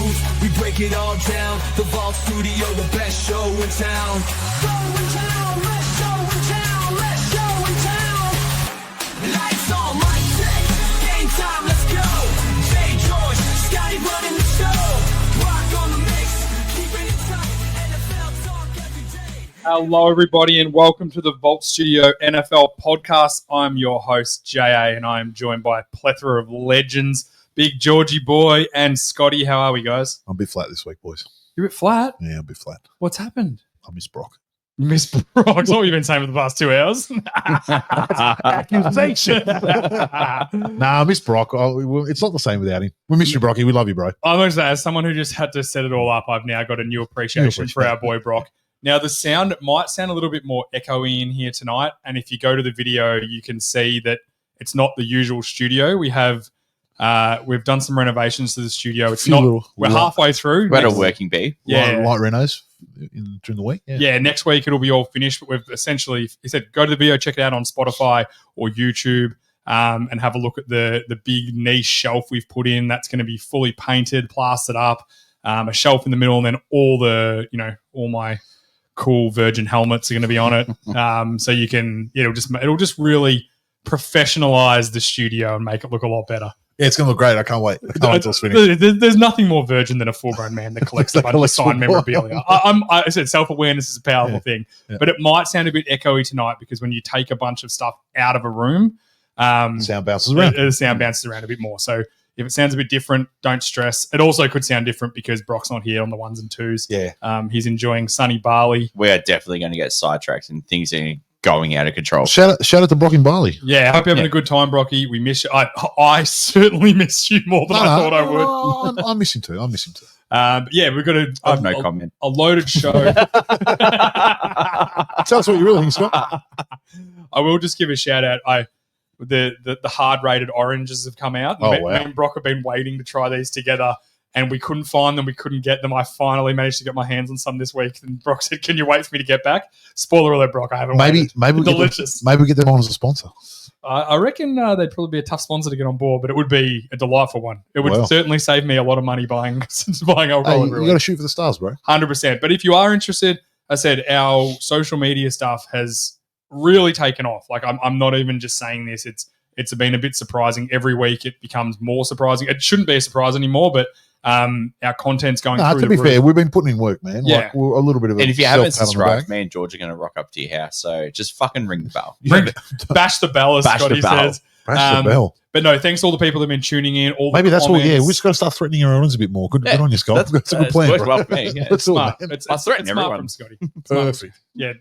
moves, we break it all down. The Vault Studio, the best show in town. Show in town, best show in town, best show in town. Lights on, mic check, game time, let's go. Jay George, Scotty running the show. Rock on the mix, keeping it tight. NFL talk every day. Hello, everybody, and welcome to the Vault Studio NFL podcast. I'm your host, JA, and I'm joined by a plethora of legends. Big Georgie boy and Scotty. How are we, guys? I'm a bit flat this week, boys. You're a bit flat? Yeah, I'm a bit flat. What's happened? I miss Brock. You miss Brock. That's what you've been saying for the past 2 hours. Accusation. Nah, I miss Brock. It's not the same without him. We miss you, Brocky. We love you, bro. I'm going to say, as someone who just had to set it all up, I've now got a new appreciation for our boy Brock. Now, the sound might sound a little bit more echoey in here tonight, and if you go to the video, you can see that it's not the usual studio. We've done some renovations to the studio. We're halfway through. We had a working bee. Yeah. Light renos during the week. Yeah, next week it'll be all finished. But we've essentially, he said, go to the video, check it out on Spotify or YouTube, and have a look at the big niche shelf we've put in. That's going to be fully painted, plastered up, a shelf in the middle, and then all my cool Virgin helmets are going to be on it. So it'll just really professionalize the studio and make it look a lot better. Yeah, it's going to look great. I can't wait. I can't wait till it's finished. There's nothing more virgin than a full-grown man that collects a bunch of signed memorabilia. I said self-awareness is a powerful thing, but it might sound a bit echoey tonight because when you take a bunch of stuff out of a room, sound bounces around. The sound bounces around a bit more. So if it sounds a bit different, don't stress. It also could sound different because Brock's not here on the ones and twos. Yeah. He's enjoying sunny Bali. We are definitely going to get sidetracked and things are going out of control. Shout out to Brock in Bali. Yeah, I hope you're having a good time, Brocky. We miss you. I certainly miss you more than I thought I would. I miss him too. But yeah, we've got no comment. A loaded show. Tell us what you really think, Scott. I will just give a shout out. The hard rated oranges have come out. Oh, Me wow. and Brock have been waiting to try these together, and we couldn't find them. We couldn't get them. I finally managed to get my hands on some this week. And Brock said, "Can you wait for me to get back?" Spoiler alert, Brock. I haven't. Maybe delicious. Maybe we get them on as a sponsor. I reckon they'd probably be a tough sponsor to get on board, but it would be a delightful one. It would certainly save me a lot of money buying alcohol. You got to shoot for the stars, bro. 100%. But if you are interested, I said our social media stuff has really taken off. Like I'm not even just saying this. It's been a bit surprising. Every week it becomes more surprising. It shouldn't be a surprise anymore, but our content's going through. To be fair, we've been putting in work, man. Yeah. Like, we're a little bit of a And if you haven't self-pat on the subscribed, back. me and George are going to rock up to your house. So just fucking ring the bell. Bash the bell, as Bash the Scotty bell. says. Bash the bell. But no, thanks to all the people that have been tuning in. Maybe that's what. Yeah, we comments. just got to start threatening our audience a bit more. Good on you, Scott. That's a good plan, worked bro. well for me. Yeah. That's all, Smart. man. It's I threaten smart everyone. from Scotty. Perfect. Yeah.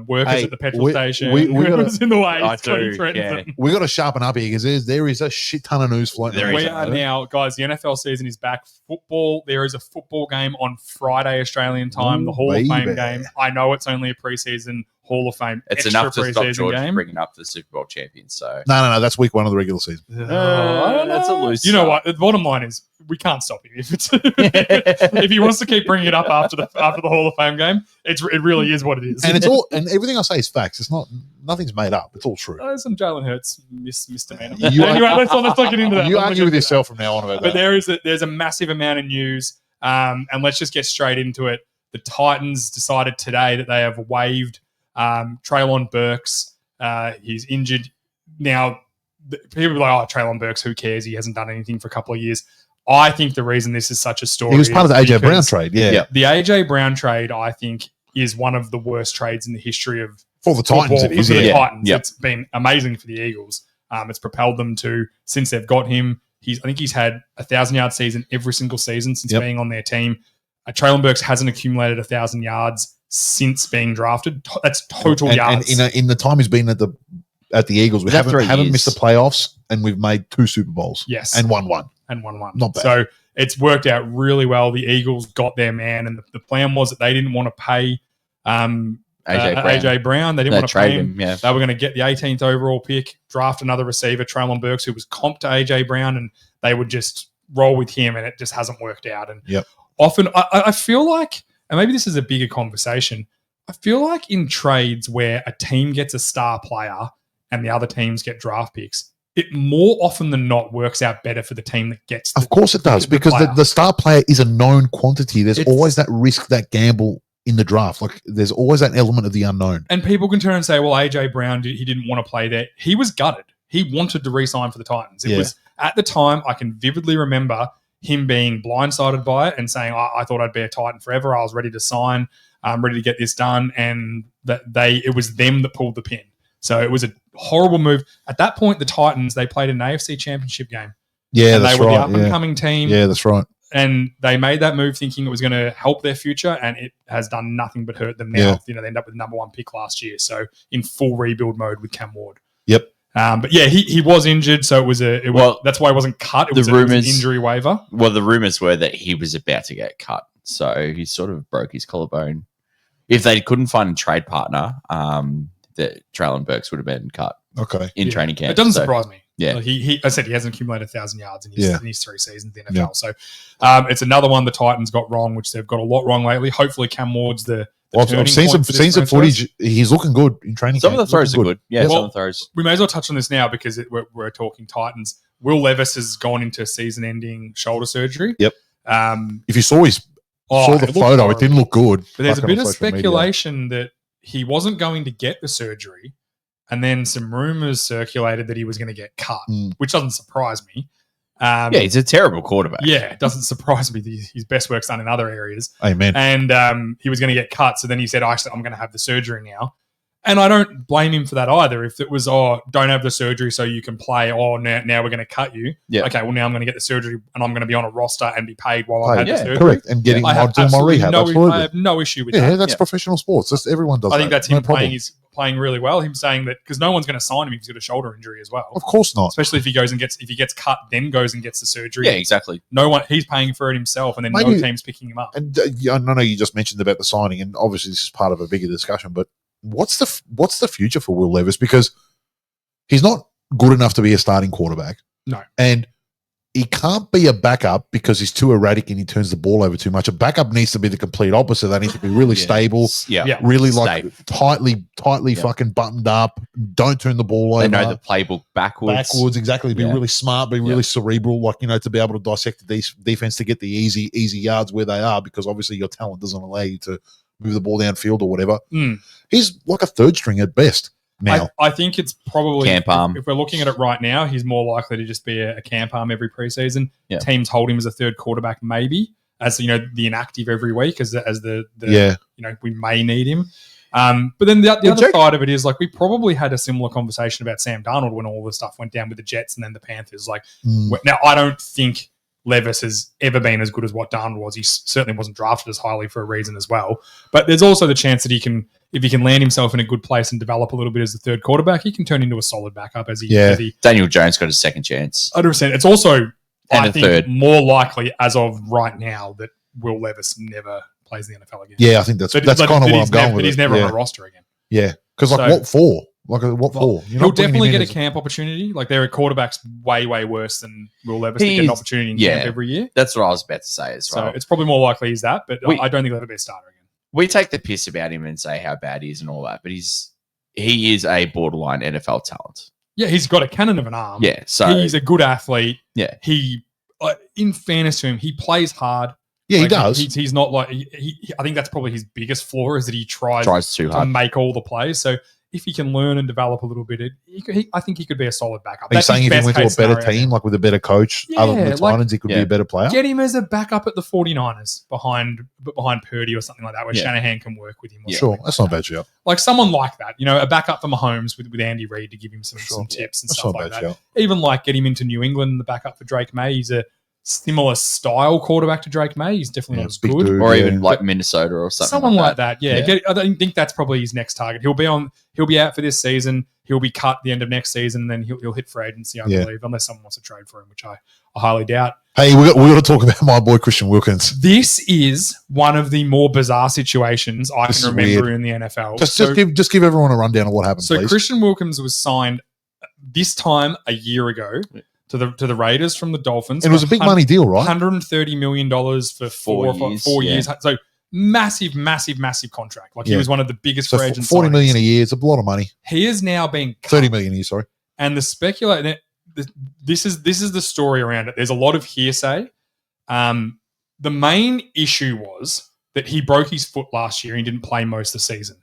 Workers Hey, at the petrol we- station. we gotta- Whoever's in the way. I Scotty do, threatens yeah. them. We got to sharpen up here because there is a shit ton of news floating. There around. is. We are now, guys, the NFL season is back. Football, there is a football game on Friday, Australian time, the Hall of Fame baby. game. I know it's only a preseason Hall of Fame. It's extra enough to stop preseason George game. bringing up the Super Bowl champion. So No. That's week one of the regular season. I don't that's know. a loose You know start. what? The bottom line is we can't stop him. If he wants to keep bringing it up after the Hall of Fame game, it really is what it is. And it's all and everything I say is facts. It's not nothing's made up. It's all true. There's some Jalen Hurts misdemeanor. You are- Anyway, let's not get into that. You Let's not argue get with into yourself from now on about But that. there's a massive amount of news, and let's just get straight into it. The Titans decided today that they have waived Treylon Burks. He's injured. Now, people are like, Treylon Burks, who cares? He hasn't done anything for a couple of years. I think the reason this is such a story He was part of the is AJ Brown because trade. Yeah. The AJ Brown trade, I think, is one of the worst trades in the history of For the Titans, football. it is. For the Yeah. Titans. Yeah. It's been amazing for the Eagles. It's propelled them to, since they've got him, I think he's had a 1,000-yard season every single season since Yep. being on their team. Treylon Burks hasn't accumulated 1,000 yards since being drafted. That's total yards. And in the time he's been at the Eagles, we Is that 3 haven't years? missed the playoffs, and we've made 2 Super Bowls. Yes. And won one. and 1-1. Not bad. So it's worked out really well. The Eagles got their man, and the plan was that they didn't want to pay AJ Brown. They didn't want to pay trade him. Yeah. They were going to get the 18th overall pick, draft another receiver, Treylon Burks, who was comped to AJ Brown, and they would just roll with him, and it just hasn't worked out. And Yep. often I feel like, and maybe this is a bigger conversation, I feel like in trades where a team gets a star player and the other teams get draft picks, it more often than not works out better for the team that gets Of course it does, because player. the star player is a known quantity. There's It's- always that risk, that gamble in the draft. Like there's always that element of the unknown. And people can turn and say, well, AJ Brown, he didn't want to play there. He was gutted. He wanted to re-sign for the Titans. It Yeah. was at the time, I can vividly remember him being blindsided by it and saying, I thought I'd be a Titan forever. I was ready to sign. I'm ready to get this done. And it was them that pulled the pin. So it was a horrible move. At that point, the Titans, they played an AFC championship game. Yeah, and that's they were right. the up-and-coming team. Yeah, that's right. And they made that move thinking it was going to help their future, and it has done nothing but hurt them now. Yeah. You know, they end up with the number 1 pick last year, so in full rebuild mode with Cam Ward. Yep. But yeah, he was injured, so that's why he wasn't cut. It was an injury waiver. Well, the rumors were that he was about to get cut, so he sort of broke his collarbone. If they couldn't find a trade partner, that Traylon Burks would have been cut Okay. in Yeah. training camp. It doesn't so- surprise me. Yeah. Like I said he hasn't accumulated 1,000 yards in his 3 seasons in the NFL. Yeah. So it's another one the Titans got wrong, which they've got a lot wrong lately. Hopefully, Cam Ward's the Well, turning I've seen point for this some franchise. footage. He's looking good in training. Some of camp. the throws are Looking good. Yeah, Well, some of the throws. We may as well touch on this now because we're talking Titans. Will Levis has gone into season-ending shoulder surgery. Yep. Um, If you saw the it looked photo, horrible. it didn't look good. But there's a Fucking bit on of social media. speculation that he wasn't going to get the surgery, and then some rumors circulated that he was going to get cut, Mm. which doesn't surprise me. Yeah, he's a terrible quarterback. Yeah, it doesn't surprise me that his best work's done in other areas. Amen. And he was going to get cut. So then he said, actually, I'm going to have the surgery now. And I don't blame him for that either. If it was, don't have the surgery so you can play, now we're going to cut you. Yeah. Okay, well, now I'm going to get the surgery and I'm going to be on a roster and be paid while Hey, I've had the surgery. correct. And getting I have doing my absolutely rehab. no, Absolutely. I have no issue with Yeah, that. that's Yeah. professional sports. That's everyone does. I think that. that's him No problem. playing really well. Him saying that because no one's going to sign him if he's got a shoulder injury as well. Of course not. Especially if he gets cut, then goes and gets the surgery. Yeah, exactly. No one, he's paying for it himself, and then no Maybe- team's picking him up. And I know you just mentioned about the signing, and obviously this is part of a bigger discussion. But what's the future for Will Levis? Because he's not good enough to be a starting quarterback. No. And he can't be a backup because he's too erratic and he turns the ball over too much. A backup needs to be the complete opposite. They need to be really Yeah. stable, Yeah. Yeah. really like Safe. tightly Yeah. fucking buttoned up. Don't turn the ball over. They know the playbook backwards. Exactly. Be Yeah. really smart, be really cerebral, like, to be able to dissect the defense to get the easy yards where they are, because obviously your talent doesn't allow you to move the ball downfield or whatever. Mm. He's like a third string at best now. I think it's probably Camp arm. if we're looking at it right now, he's more likely to just be a camp arm every preseason. Yeah. Teams hold him as a third quarterback, maybe as the inactive every week, as the Yeah. we may need him. But then the other Jake- side of it is like we probably had a similar conversation about Sam Darnold when all the stuff went down with the Jets and then the Panthers. Like Mm. now, I don't think Levis has ever been as good as what Darnold was. He certainly wasn't drafted as highly for a reason as well. But there's also the chance that if he can land himself in a good place and develop a little bit as the third quarterback, he can turn into a solid backup as he. Yeah. As he Daniel Jones got a second chance. 100%. It's also, And I a think, third. more likely as of right now that Will Levis never plays in the NFL again. Yeah, I think that's But- kind of but what I'm he's going never, with. But he's it. never yeah. on a roster again. Yeah. Because So- what for? Like what for? You're He'll not bringing definitely him get in a as- camp opportunity. Like there are quarterbacks way, way worse than Will Levis to get an He's- opportunity in yeah. camp every year. That's what I was about to say as So well. it's probably more likely he's that, but We- I don't think he'll ever be a starter again. We take the piss about him and say how bad he is and all that, but he is a borderline NFL talent. Yeah, he's got a cannon of an arm. Yeah, so He's a good athlete. Yeah. He, in fairness to him, he plays hard. Yeah, Like, he does. He's not like I think that's probably his biggest flaw is that he tries too to hard. make all the plays. So if he can learn and develop a little bit, I think he could be a solid backup. Are you That's saying his if he best went to a case better scenario. team, like with a better coach, other than Yeah, the like- Titans, he could be Yeah. a better player? Get him as a backup at the 49ers behind Purdy or something like that, where Yeah. Shanahan can work with him. Or Yeah. Sure, something that's like not bad, shout. like someone like that, a backup for Mahomes with Andy Reid to give him some Sure. tips and That's stuff not like bad, that. shout. Even like get him into New England, the backup for Drake May. He's a similar style quarterback to Drake May. He's definitely Yeah, not as big good. dude. Or Yeah. even like Minnesota or something. Someone like that, yeah. Yeah. I don't think that's probably his next target. He'll be out for this season. He'll be cut at the end of next season, and then he'll hit free agency, I Yeah. believe, unless someone wants to trade for him, which I highly doubt. Hey, we got to talk about my boy Christian Wilkins. This is one of the more bizarre situations I This can is remember weird. in the NFL. Just give everyone a rundown of what happened, So please. Christian Wilkins was signed this time a year ago to the Raiders from the Dolphins. It was a big for money deal, right? $130 million for 4 years. So massive, massive, massive contract. Like he Yeah. was one of the biggest So free agents. 40 million a year. It's a lot of money. He is now being cut. 30 million a year, sorry. And the this is the story around it. There's a lot of hearsay. The main issue was that he broke his foot last year and he didn't play most of the season.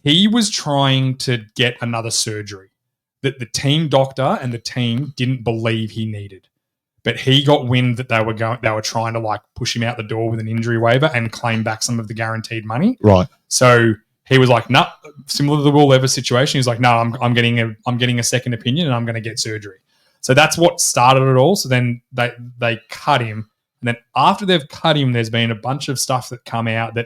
He was trying to get another surgery that the team doctor and the team didn't believe he needed. But he got wind that they were trying to like push him out the door with an injury waiver and claim back some of the guaranteed money. Right. So he was like, "No," similar to the Will Levis situation. He's like, "No, I'm getting a second opinion and I'm going to get surgery." So that's what started it all. So then they cut him, and then after they've cut him, there's been a bunch of stuff that come out that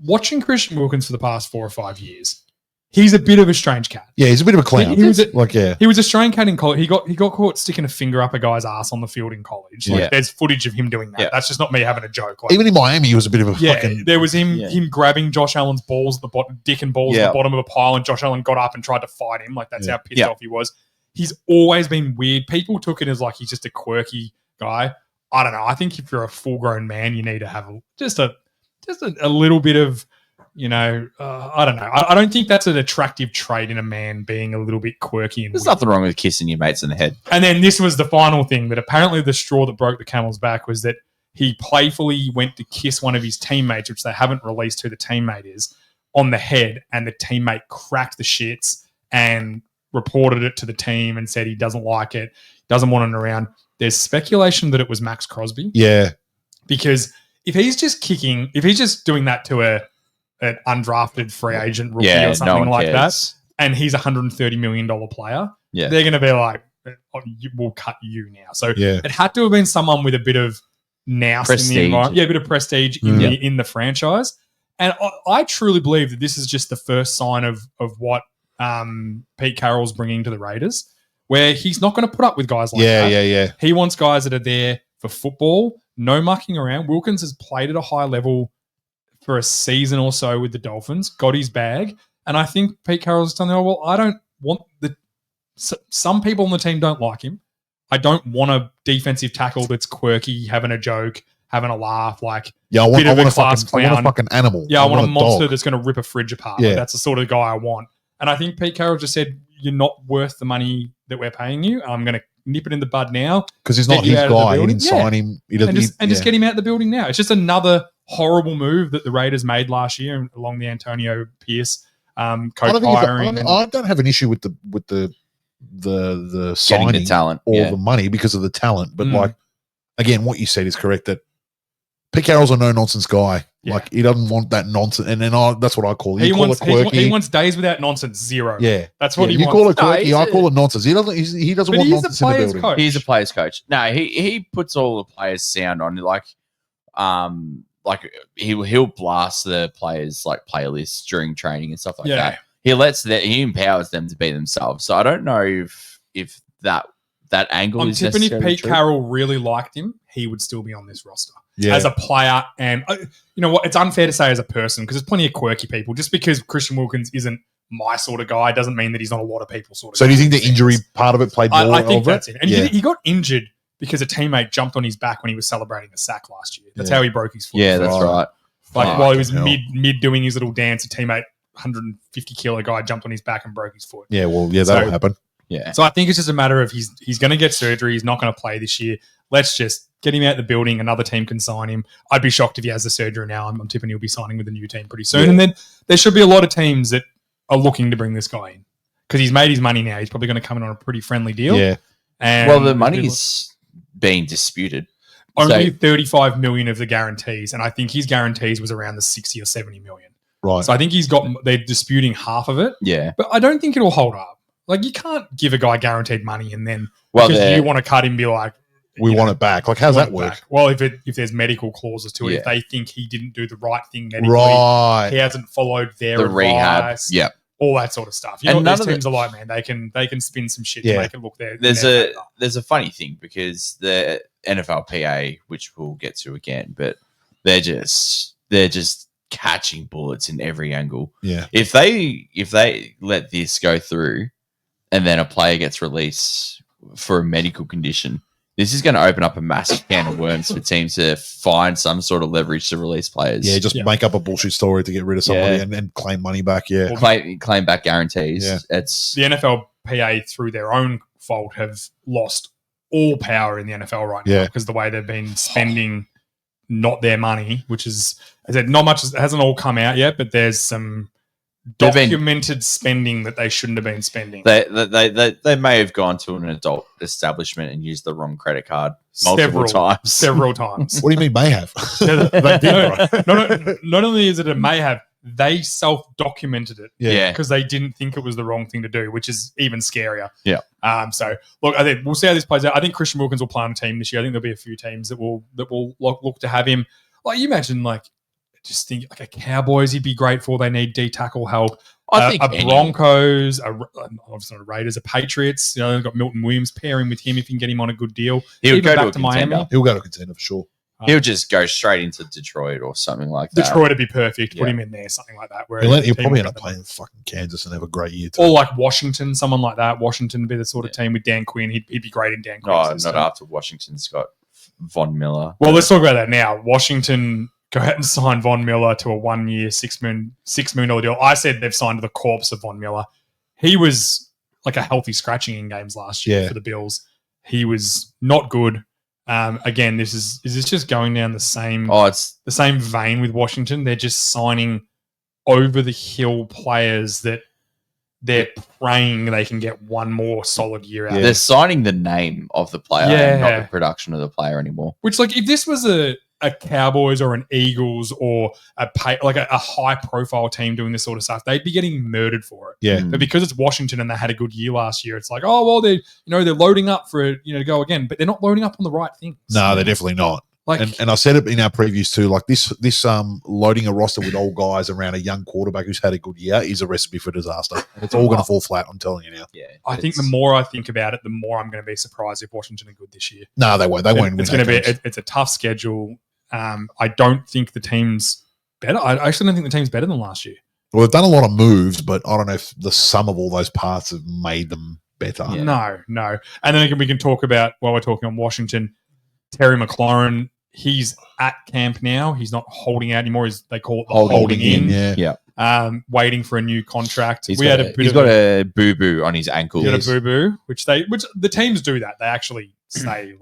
watching Christian Wilkins for the past 4 or 5 years, he's a bit of a strange cat. Yeah, he's a bit of a clown. He was yeah. He was a strange cat in college. He got caught sticking a finger up a guy's ass on the field in college. Like, Yeah. there's footage of him doing that. Yeah. That's just not me having a joke. Like, Even in Miami, he was a bit of a fucking. there was him grabbing Josh Allen's balls at the bottom, dick and balls at Yeah. the bottom of a pile, and Josh Allen got up and tried to fight him. Like, that's Yeah. how pissed Yeah. off he was. He's always been weird. People took it as like he's just a quirky guy. I don't know. I think if you're a full-grown man, you need to have just a little bit of, I don't know. I don't think that's an attractive trait in a man, being a little bit quirky and There's weird. nothing wrong with kissing your mates in the head. And then this was the final thing, that apparently the straw that broke the camel's back was that he playfully went to kiss one of his teammates, which they haven't released who the teammate is, on the head, and the teammate cracked the shits and reported it to the team and said he doesn't like it, doesn't want it around. There's speculation that it was Max Crosby, Yeah. because if he's just doing that to an undrafted free agent rookie Yeah, or no something one like cares. that, and he's a $130 million player, Yeah. they're going to be like, "Oh, we'll cut you now." So Yeah. it had to have been someone with a bit of nous in Prestige. the environment. Yeah, a bit of prestige Mm. in the franchise. And I truly believe that this is just the first sign of what Pete Carroll's bringing to the Raiders, where he's not going to put up with guys like Yeah, that. yeah, yeah. He wants guys that are there for football, no mucking around. Wilkins has played at a high level for a season or so with the Dolphins, got his bag. And I think Pete Carroll's done, well, I don't want some people on the team don't like him. I don't want a defensive tackle that's quirky, having a joke, having a laugh. Like, Yeah, I want, Bit I of want, a a, class fucking, I want a clown. fucking animal. yeah, I want a monster dog. that's going to rip a fridge apart. Yeah. Like, that's the sort of guy I want. And I think Pete Carroll just said, "You're not worth the money that we're paying you. I'm going to nip it in the bud now Because he's get not you his out of the guy. He building. didn't Yeah. sign him. He doesn't, and just get him out of the building now." It's just another horrible move that the Raiders made last year along the Antonio Pierce coach hiring. I don't have an issue with the Getting signing the talent. or Yeah. the money because of the talent. But Mm. like, again, what you said is correct, that Pete Carroll's a no nonsense guy. Yeah. Like, he doesn't want that nonsense. And then that's what I call it. he You call wants it quirky. he wants days without nonsense. Zero. yeah. That's what Yeah, he you wants. call it No, quirky. he's I a- call it nonsense. He doesn't But want he's a nonsense in the player's building. coach. He's a player's coach. No, he puts all the players sound on. Like he'll blast the players like playlists during training and stuff like Yeah. that. He empowers them to be themselves. So I don't know if that angle I'm is tipping if necessarily Pete true. Carroll really liked him, he would still be on this roster Yeah. as a player. And you know what? It's unfair to say as a person, because there's plenty of quirky people. Just because Christian Wilkins isn't my sort of guy doesn't mean that he's not a lot of people's sort of So guy. do you think the injury part of it played more I think over that's it. And Yeah. he got injured because a teammate jumped on his back when he was celebrating a sack last year. That's Yeah. how he broke his foot. Yeah, that's Right. right. Like Fuck, while he was hell. mid doing his little dance, a teammate, 150 kilo guy, jumped on his back and broke his foot. Yeah, well, yeah, that'll So- happen. Yeah. So I think it's just a matter of he's going to get surgery. He's not going to play this year. Let's just get him out the building. Another team can sign him. I'd be shocked if he has the surgery now. I'm tipping he'll be signing with a new team pretty soon. Yeah. And then there should be a lot of teams that are looking to bring this guy in because he's made his money now. He's probably going to come in on a pretty friendly deal. Yeah. And Well, the money's being disputed. only So- 35 million of the guarantees, and I think his guarantees was around the 60 or 70 million. Right. So I think they're disputing half of it, Yeah. but I don't think it'll hold up. Like, you can't give a guy guaranteed money and then Well, because you want to cut him, be like, we you want know, it back. Like, how's want that it work? back. Well, if there's medical clauses to it, Yeah. if they think he didn't do the right thing medically, Right. he hasn't followed their the advice, rehab. Yeah. all that sort of stuff. You And know none what of these teams are like, man. They can spin some shit Yeah. to make it look there. There's a funny thing because the NFLPA, which we'll get to again, but they're just catching bullets in every angle. Yeah. If they let this go through and then a player gets released for a medical condition, this is going to open up a massive can of worms for teams to find some sort of leverage to release players. Yeah, just Yeah. make up a bullshit story to get rid of somebody Yeah. and claim money back. Yeah. claim back guarantees. Yeah. It's the NFLPA through their own fault, have lost all power in the NFL right now Yeah. because the way they've been spending not their money, which is, as I said, not much, it hasn't all come out yet, but there's some They've been- documented spending that they shouldn't have been spending. They may have gone to an adult establishment and used the wrong credit card multiple times. Several times. What do you mean may have? They did, right? not only is it a may have, they self-documented it Yeah. because they didn't think it was the wrong thing to do, which is even scarier. Yeah. So look, I think we'll see how this plays out. I think Christian Wilkins will play on a team this year. I think there'll be a few teams that will look to have him. Like you imagine, just think like a Cowboys, he'd be great for. They need D tackle help. I think a Broncos, obviously not a Raiders, a Patriots. You know, they've got Milton Williams pairing with him if you can get him on a good deal. He would Even go back to a contender. He'll go to contender for sure. He'll just go straight into Detroit or something like that. Detroit would be perfect. Put Yeah. him in there, something like that. Where He'll the team probably would end up get playing fucking Kansas and have a great year too. or like Washington, someone like that. Washington would be the sort of team with Dan Quinn. He'd be great in Dan Quinn's No, system. not after Washington's got Von Miller. Well, let's talk about that now. Washington go out and sign Von Miller to a 1 year, $6 million deal. I said they've signed the corpse of Von Miller. He was like a healthy scratching in games last year Yeah. for the Bills. He was not good. Again, is this just going down the same the same vein with Washington? They're just signing over the hill players that they're praying they can get one more solid year out. Yeah. They're signing the name of the player, and not Yeah. the production of the player anymore. Which, like, if this was a Cowboys or an Eagles or a high profile team doing this sort of stuff, they'd be getting murdered for it. Yeah. But because it's Washington and they had a good year last year, it's like, oh well, they're loading up for to go again, but they're not loading up on the right things. No, they're definitely not. Like, And I said it in our previews too. Like this loading a roster with old guys around a young quarterback who's had a good year is a recipe for disaster. And it's all going to fall flat. I'm telling you now. Yeah, I think the more I think about it, the more I'm going to be surprised if Washington are good this year. No, they won't. They won't win. It's going to be. games. It's a tough schedule. I don't think the team's better. I actually don't think the team's better than last year. Well, they've done a lot of moves, but I don't know if the sum of all those parts have made them better. No. And then we can talk about, while we're talking on Washington, Terry McLaurin. He's at camp now. He's not holding out anymore. They call it the holding in. Yeah. Waiting for a new contract. He's got a boo boo on his ankle. Got a boo boo, which the teams do that. They actually say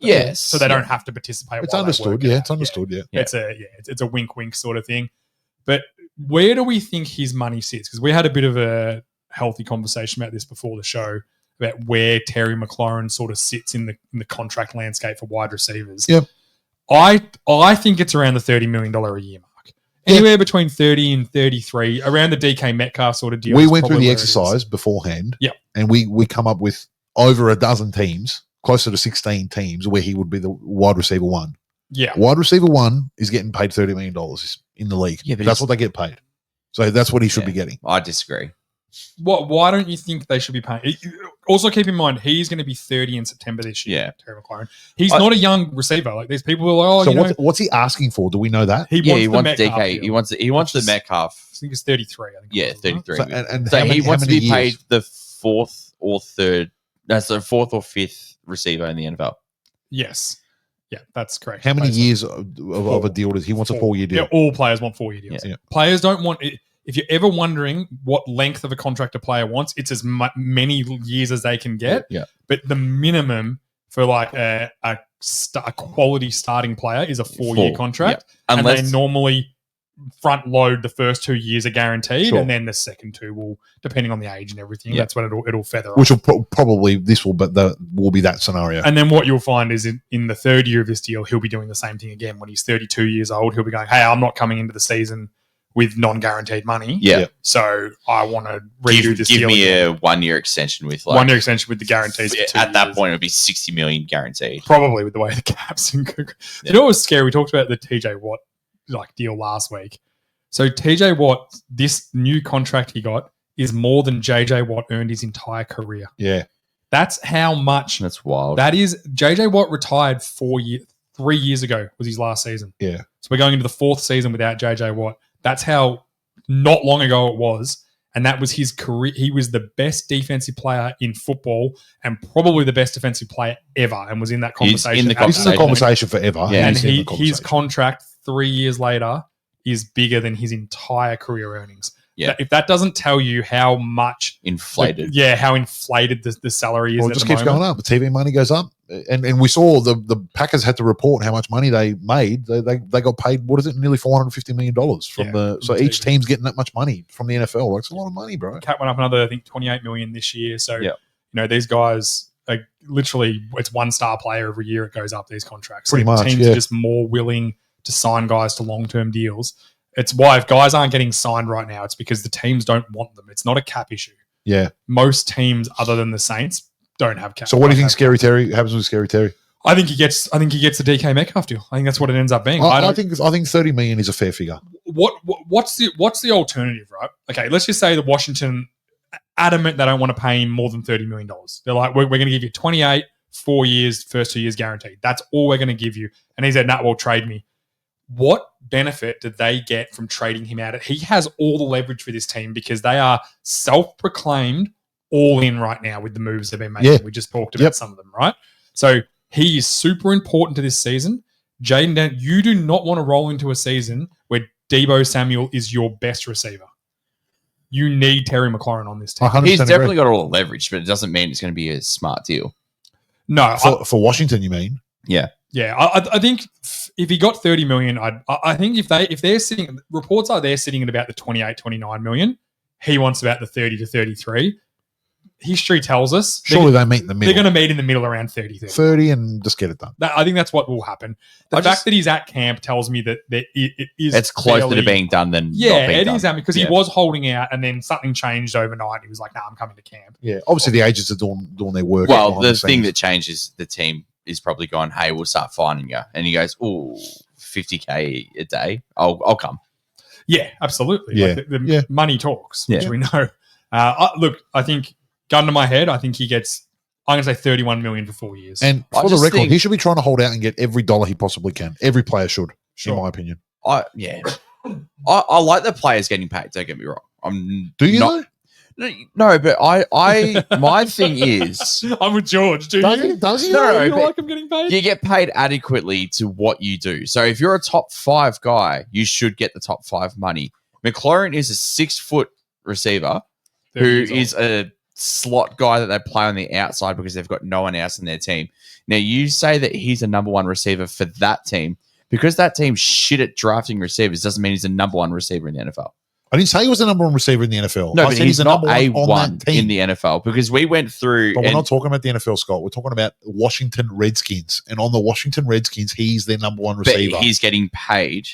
Yes. so they don't have to participate. It's while they understood. work it Yeah, out. it's understood. Yeah. Yeah. It's a wink sort of thing. But where do we think his money sits? Because we had a bit of a healthy conversation about this before the show about where Terry McLaurin sort of sits in the contract landscape for wide receivers. Yep. I think it's around the $30 million a year mark. Anywhere between 30 and 33, around the DK Metcalf sort of deal. We is went through probably the where it is. exercise beforehand. Yeah. And we come up with over a dozen teams, closer to 16 teams, where he would be the wide receiver one. Yeah. Wide receiver one is getting paid $30 million in the league. Yeah, but that's what they get paid. So that's what he should be getting. I disagree. Why don't you think they should be paying? Also, keep in mind, he's going to be 30 in September this year. Yeah. Terry McLaurin. He's not a young receiver. Like, there's people who are like, So what's he asking for? Do we know that? he He wants wants the Metcalf DK. deal, He wants the which is- Metcalf. I think it's 33. I think Yeah, it was, wasn't it? 33. So, and So how he many- wants how to many be paid years? the fourth or fifth receiver in the NFL. Yes. Yeah, that's correct. How many Basically. years of a deal does he wants? A 4-year deal. Yeah, all players want 4-year deals. Yeah. Players don't want it. If you're ever wondering what length of a contract a player wants, it's as many years as they can get. Yeah. But the minimum for like a quality starting player is a 4-year 4, contract. yeah. And Unless they normally front load the first 2 years are guaranteed, Sure. and then the second 2 will, depending on the age and everything, Yeah. that's when it'll feather Which off. will probably will be that scenario. And then what you'll find is in the third year of this deal, he'll be doing the same thing again. When he's 32 years old, he'll be going, "Hey, I'm not coming into the season with non-guaranteed money. yeah, So I want to redo this give deal. me again." a 1 year extension with like 1 year extension with the guarantees. for 2 at that years. point it would be 60 million guaranteed. Probably with the way the caps and you know what was scary? We talked about the TJ Watt deal last week. So TJ Watt, this new contract he got is more than JJ Watt earned his entire career. Yeah. That's how much That's wild. that is. JJ Watt retired 3 years ago was his last season. Yeah. So we're going into the 4th season without JJ Watt. That's how not long ago it was. And that was his career. He was the best defensive player in football and probably the best defensive player ever, and was in that He's conversation. in the This is a conversation forever. Yeah. And He's in the his conversation. contract 3 years later is bigger than his entire career earnings. Yeah. If that doesn't tell you how much Inflated. how inflated the salary is, Well, at it just the keeps moment. going up. The TV money goes up, and we saw the Packers had to report how much money they made. They got paid, what is it, nearly $450 million from Yeah, so from each TV. team's getting that much money from the NFL. Like, it's a lot of money, bro. Cap went up another, I think, 28 million this year. So Yeah. these guys are literally, it's one star player every year. It goes up these contracts. Pretty So much, teams yeah. are just more willing to sign guys to long term deals. It's why if guys aren't getting signed right now, it's because the teams don't want them. It's not a cap issue. Yeah. Most teams, other than the Saints, don't have cap. So what do you think, don't have Scary cap. Terry happens with Scary Terry? I think he gets the DK Metcalf deal. I think that's what it ends up being. I think 30 million is a fair figure. What's the alternative, right? Okay, let's just say the Washington adamant they don't want to pay him more than $30 million. They're like, we're going to give you 28, 4 years, first 2 years guaranteed. That's all we're going to give you. And he said, nah, well, trade me. What benefit did they get from trading him out? He has all the leverage for this team because they are self-proclaimed all in right now with the moves they've been making. Yeah. We just talked about Yep. some of them, right? So he is super important to this season. Jaden, you do not want to roll into a season where Deebo Samuel is your best receiver. You need Terry McLaurin on this team. 100% He's agree. definitely got all the leverage, but it doesn't mean it's going to be a smart deal. No, For Washington, you mean? yeah, I think if he got 30 million, I think if they're sitting, reports are they're sitting at about the 28, 29 million. He wants about the 30 to 33. History tells us Surely they meet in the they're middle. going to meet in the middle around 30. 30 and just get it done. I think that's what will happen. The I fact just- that he's at camp tells me that it is It's closer fairly- to being done than Yeah, not being it done. is because Yeah. he was holding out and then something changed overnight. He was like, nah, I'm coming to camp. Yeah. Obviously, the agents are doing their work. Well, behind the scenes. thing that changes the team is probably going, hey, we'll start finding you. And he goes, oh, 50K a day. I'll come. Yeah, absolutely. Yeah. Like the Yeah. money talks, Yeah. which we know. Look, I think, gun to my head, I think he gets, I'm going to say 31 million for 4 years. And I for the just record, think- he should be trying to hold out and get every dollar he possibly can. Every player should, Sure. in my opinion. I like the players getting paid. Don't get me wrong. I'm Do you not, No, but I my thing is I'm with George. Do though? you? Does he? No, you but- like him getting paid? you get paid adequately to what you do. So if you're a top 5 guy, you should get the top 5 money. McLaurin is a 6-foot receiver 30 who years old. is a slot guy that they play on the outside because they've got no one else in their team. Now you say that he's a number 1 receiver for that team. Because that team's shit at drafting receivers doesn't mean he's a number 1 receiver in the NFL. I didn't say he was the number 1 receiver in the NFL. No, I but said he's the not number a on one that team. in the NFL because we went through. But we're and- not talking about the NFL, Scott. We're talking about Washington Redskins. And on the Washington Redskins, he's their number 1 but receiver. he's getting paid.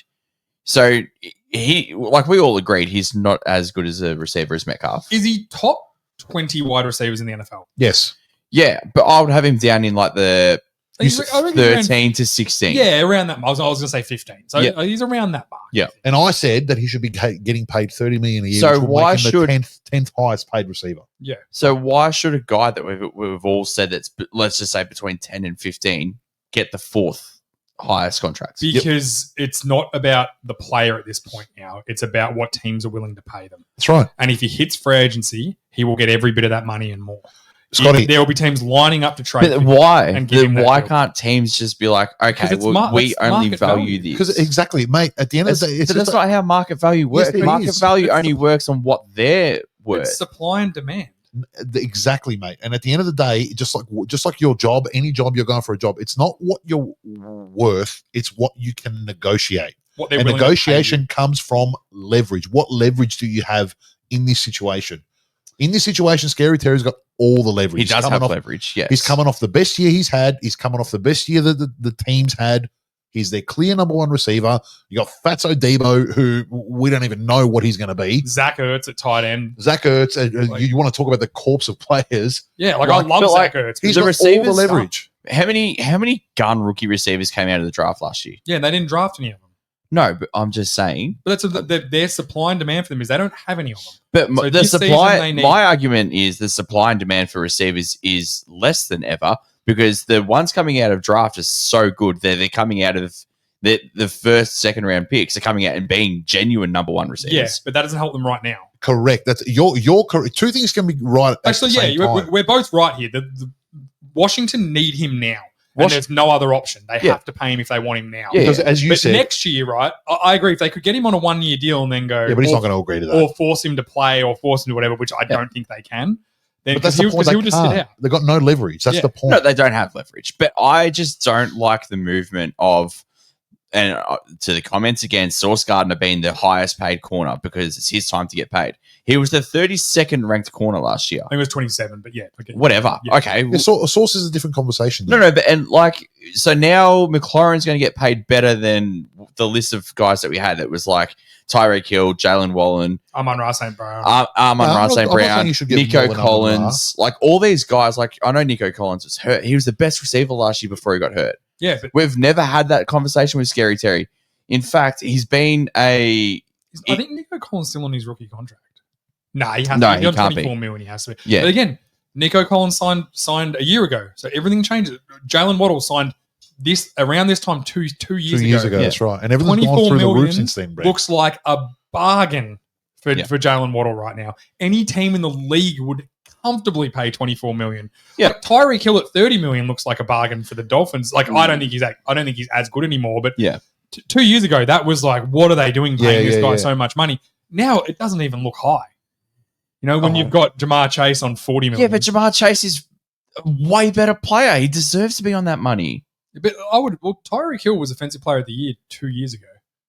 So he, like we all agreed, he's not as good as a receiver as Metcalf. Is he top 20 wide receivers in the NFL? Yes. Yeah, but I would have him down in like the He's- I reckon he's around- 13 to 16. Yeah, around that. I was going to say 15. So Yeah. he's around that mark. Yeah. And I said that he should be getting paid $30 million a year, So which would why make him should- the 10th highest paid receiver. Yeah. So why should a guy that we've all said that's let's just say between 10 and 15 get the 4th highest contracts? Because it's not about the player at this point now. It's about what teams are willing to pay them. That's right. And if he hits free agency, he will get every bit of that money and more. Scotty, There will be teams lining up to trade. But him. why? and give him that Why deal. can't teams just be like, okay, it's well, we it's only market value value. this? because exactly, mate, at the end of That's, the day, it's but that's just not how market value works. it Market is. value It's only works on what they're worth. It's supply and demand. exactly, mate. And at the end of the day, just like your job, any job you're going for a job, it's not what you're worth, it's what you can negotiate. What they're And willing to pay you. negotiation comes from leverage. What leverage do you have in this situation? In this situation, Scary Terry's got all the leverage. He He's does coming have off- leverage, yes. He's coming off the best year he's had. He's coming off the best year that the team's had. He's their clear number 1 receiver. You got Fatso Debo, who we don't even know what he's going to be. Zach Ertz at tight end. Zach Ertz, Like- you want to talk about the corpse of players. Yeah, like Like, I love but Zach like, Ertz. He's The got all the receivers- leverage. How many gun rookie receivers came out of the draft last year? Yeah, they didn't draft any of them. No, but I'm just saying. But that's their supply and demand for them is they don't have any of them. But So the this season supply, they need- my argument is the supply and demand for receivers is less than ever because the ones coming out of draft are so good. They're coming out of the first, second round picks are coming out and being genuine number 1 receivers. Yeah, but that doesn't help them right now. Correct. That's you're correct. Two things can be right. At Actually, the same yeah, time. we're both right here. The Washington need him now. And there's no other option. They Yeah. have to pay him if they want him now. Yeah. Because as you But said, next year, right? I agree. If they could get him on a 1 year deal and then go, yeah, but he's or, not going to agree to that. or force him to play or force him to whatever, which I don't think they can. Then But that's because the point. he'll They just sit can't. out. They've got no leverage. That's Yeah. the point. No, they don't have leverage. But I just don't like the movement of, and to the comments again, Sauce Gardner being the highest paid corner because it's his time to get paid. He was the 32nd ranked corner last year. I think it was 27, but yeah. Okay. Whatever. Yeah. Okay. Yeah, Source is a different conversation. No, but and like, so now McLaurin's going to get paid better than the list of guys that we had. That was like Tyreek Hill, Jalen Wallen, Amon-Ra St. Brown. Amon Ra I'm St. not saying Brown, you should get Nico more than Amon-Ra. Collins, like all these guys. Like I know Nico Collins was hurt. He was the best receiver last year before he got hurt. yeah, but We've never had that conversation with Scary Terry. In fact, he's been I think Nico Collins still on his rookie contract. Nah, he has No, to be he on can't 24 million. He has to be. Yeah. But again, Nico Collins signed a year ago, so everything changes. Jalen Waddle signed around this time two years 2 years ago. Yeah. That's right. And everything's gone 24 through the million roof since then, Brett. looks like a bargain for Yeah. Jalen Waddle right now. Any team in the league would comfortably pay 24 million. Yeah. Like, Tyreek Hill at 30 million looks like a bargain for the Dolphins. Like I don't think he's as good anymore. But Yeah. 2 years ago, that was like, what are they doing paying this guy yeah. so much money? Now it doesn't even look high. You know, when Oh. you've got Jamar Chase on 40 million. yeah, but Jamar Chase is a way better player. He deserves to be on that money. But Tyreek Hill was Offensive Player of the Year 2 years ago.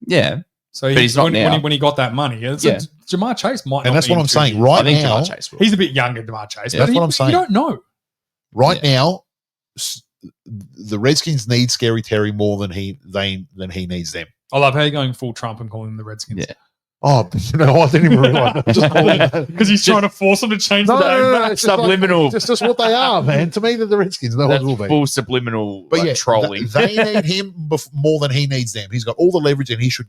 Yeah, So But he's not now. when he got that money. Yeah. Jamar Chase might not And that's be what in I'm 2 saying. years. Right I think now, Jamar Chase will. He's a bit younger than Jamar Chase. Yeah. but That's what I'm saying. You don't know. right now, the Redskins need Scary Terry more than he needs them. I love how you're going full Trump and calling them the Redskins. Yeah. Oh, I didn't even realize. Just call them that. Because he's trying to force them to change No, the name. it's just Subliminal. Like, it's just what they are, man. To me, they're the Redskins. They always That's will be. full subliminal But like, yeah, trolling. they need him more than he needs them. He's got all the leverage, and he should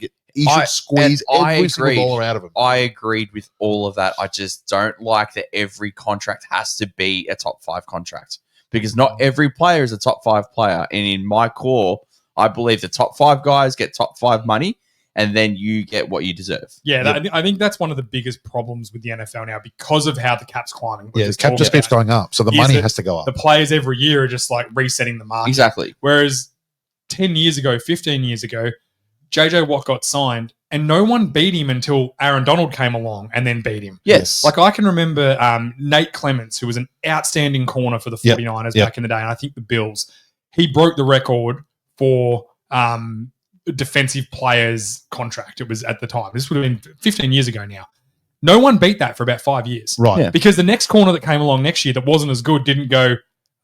squeeze and I every single agreed. dollar out of him. I agreed with all of that. I just don't like that every contract has to be a top 5 contract because not every player is a top 5 player. And in my core, I believe the top 5 guys get top 5 money and then you get what you deserve. Yeah, I think that's one of the biggest problems with the NFL now because of how the cap's climbing. Yeah, the cap just keeps going up, so the Is money that has to go up. The players every year are just like resetting the market. Exactly. Whereas 10 years ago, 15 years ago, JJ Watt got signed and no one beat him until Aaron Donald came along and then beat him. Yes. Like I can remember Nate Clements, who was an outstanding corner for the 49ers Yep. back in the day, and I think the Bills. He broke the record for defensive players contract. It was at the time. This would have been 15 years ago now. No one beat that for about 5 years. Right. Yeah. Because the next corner that came along next year that wasn't as good didn't go,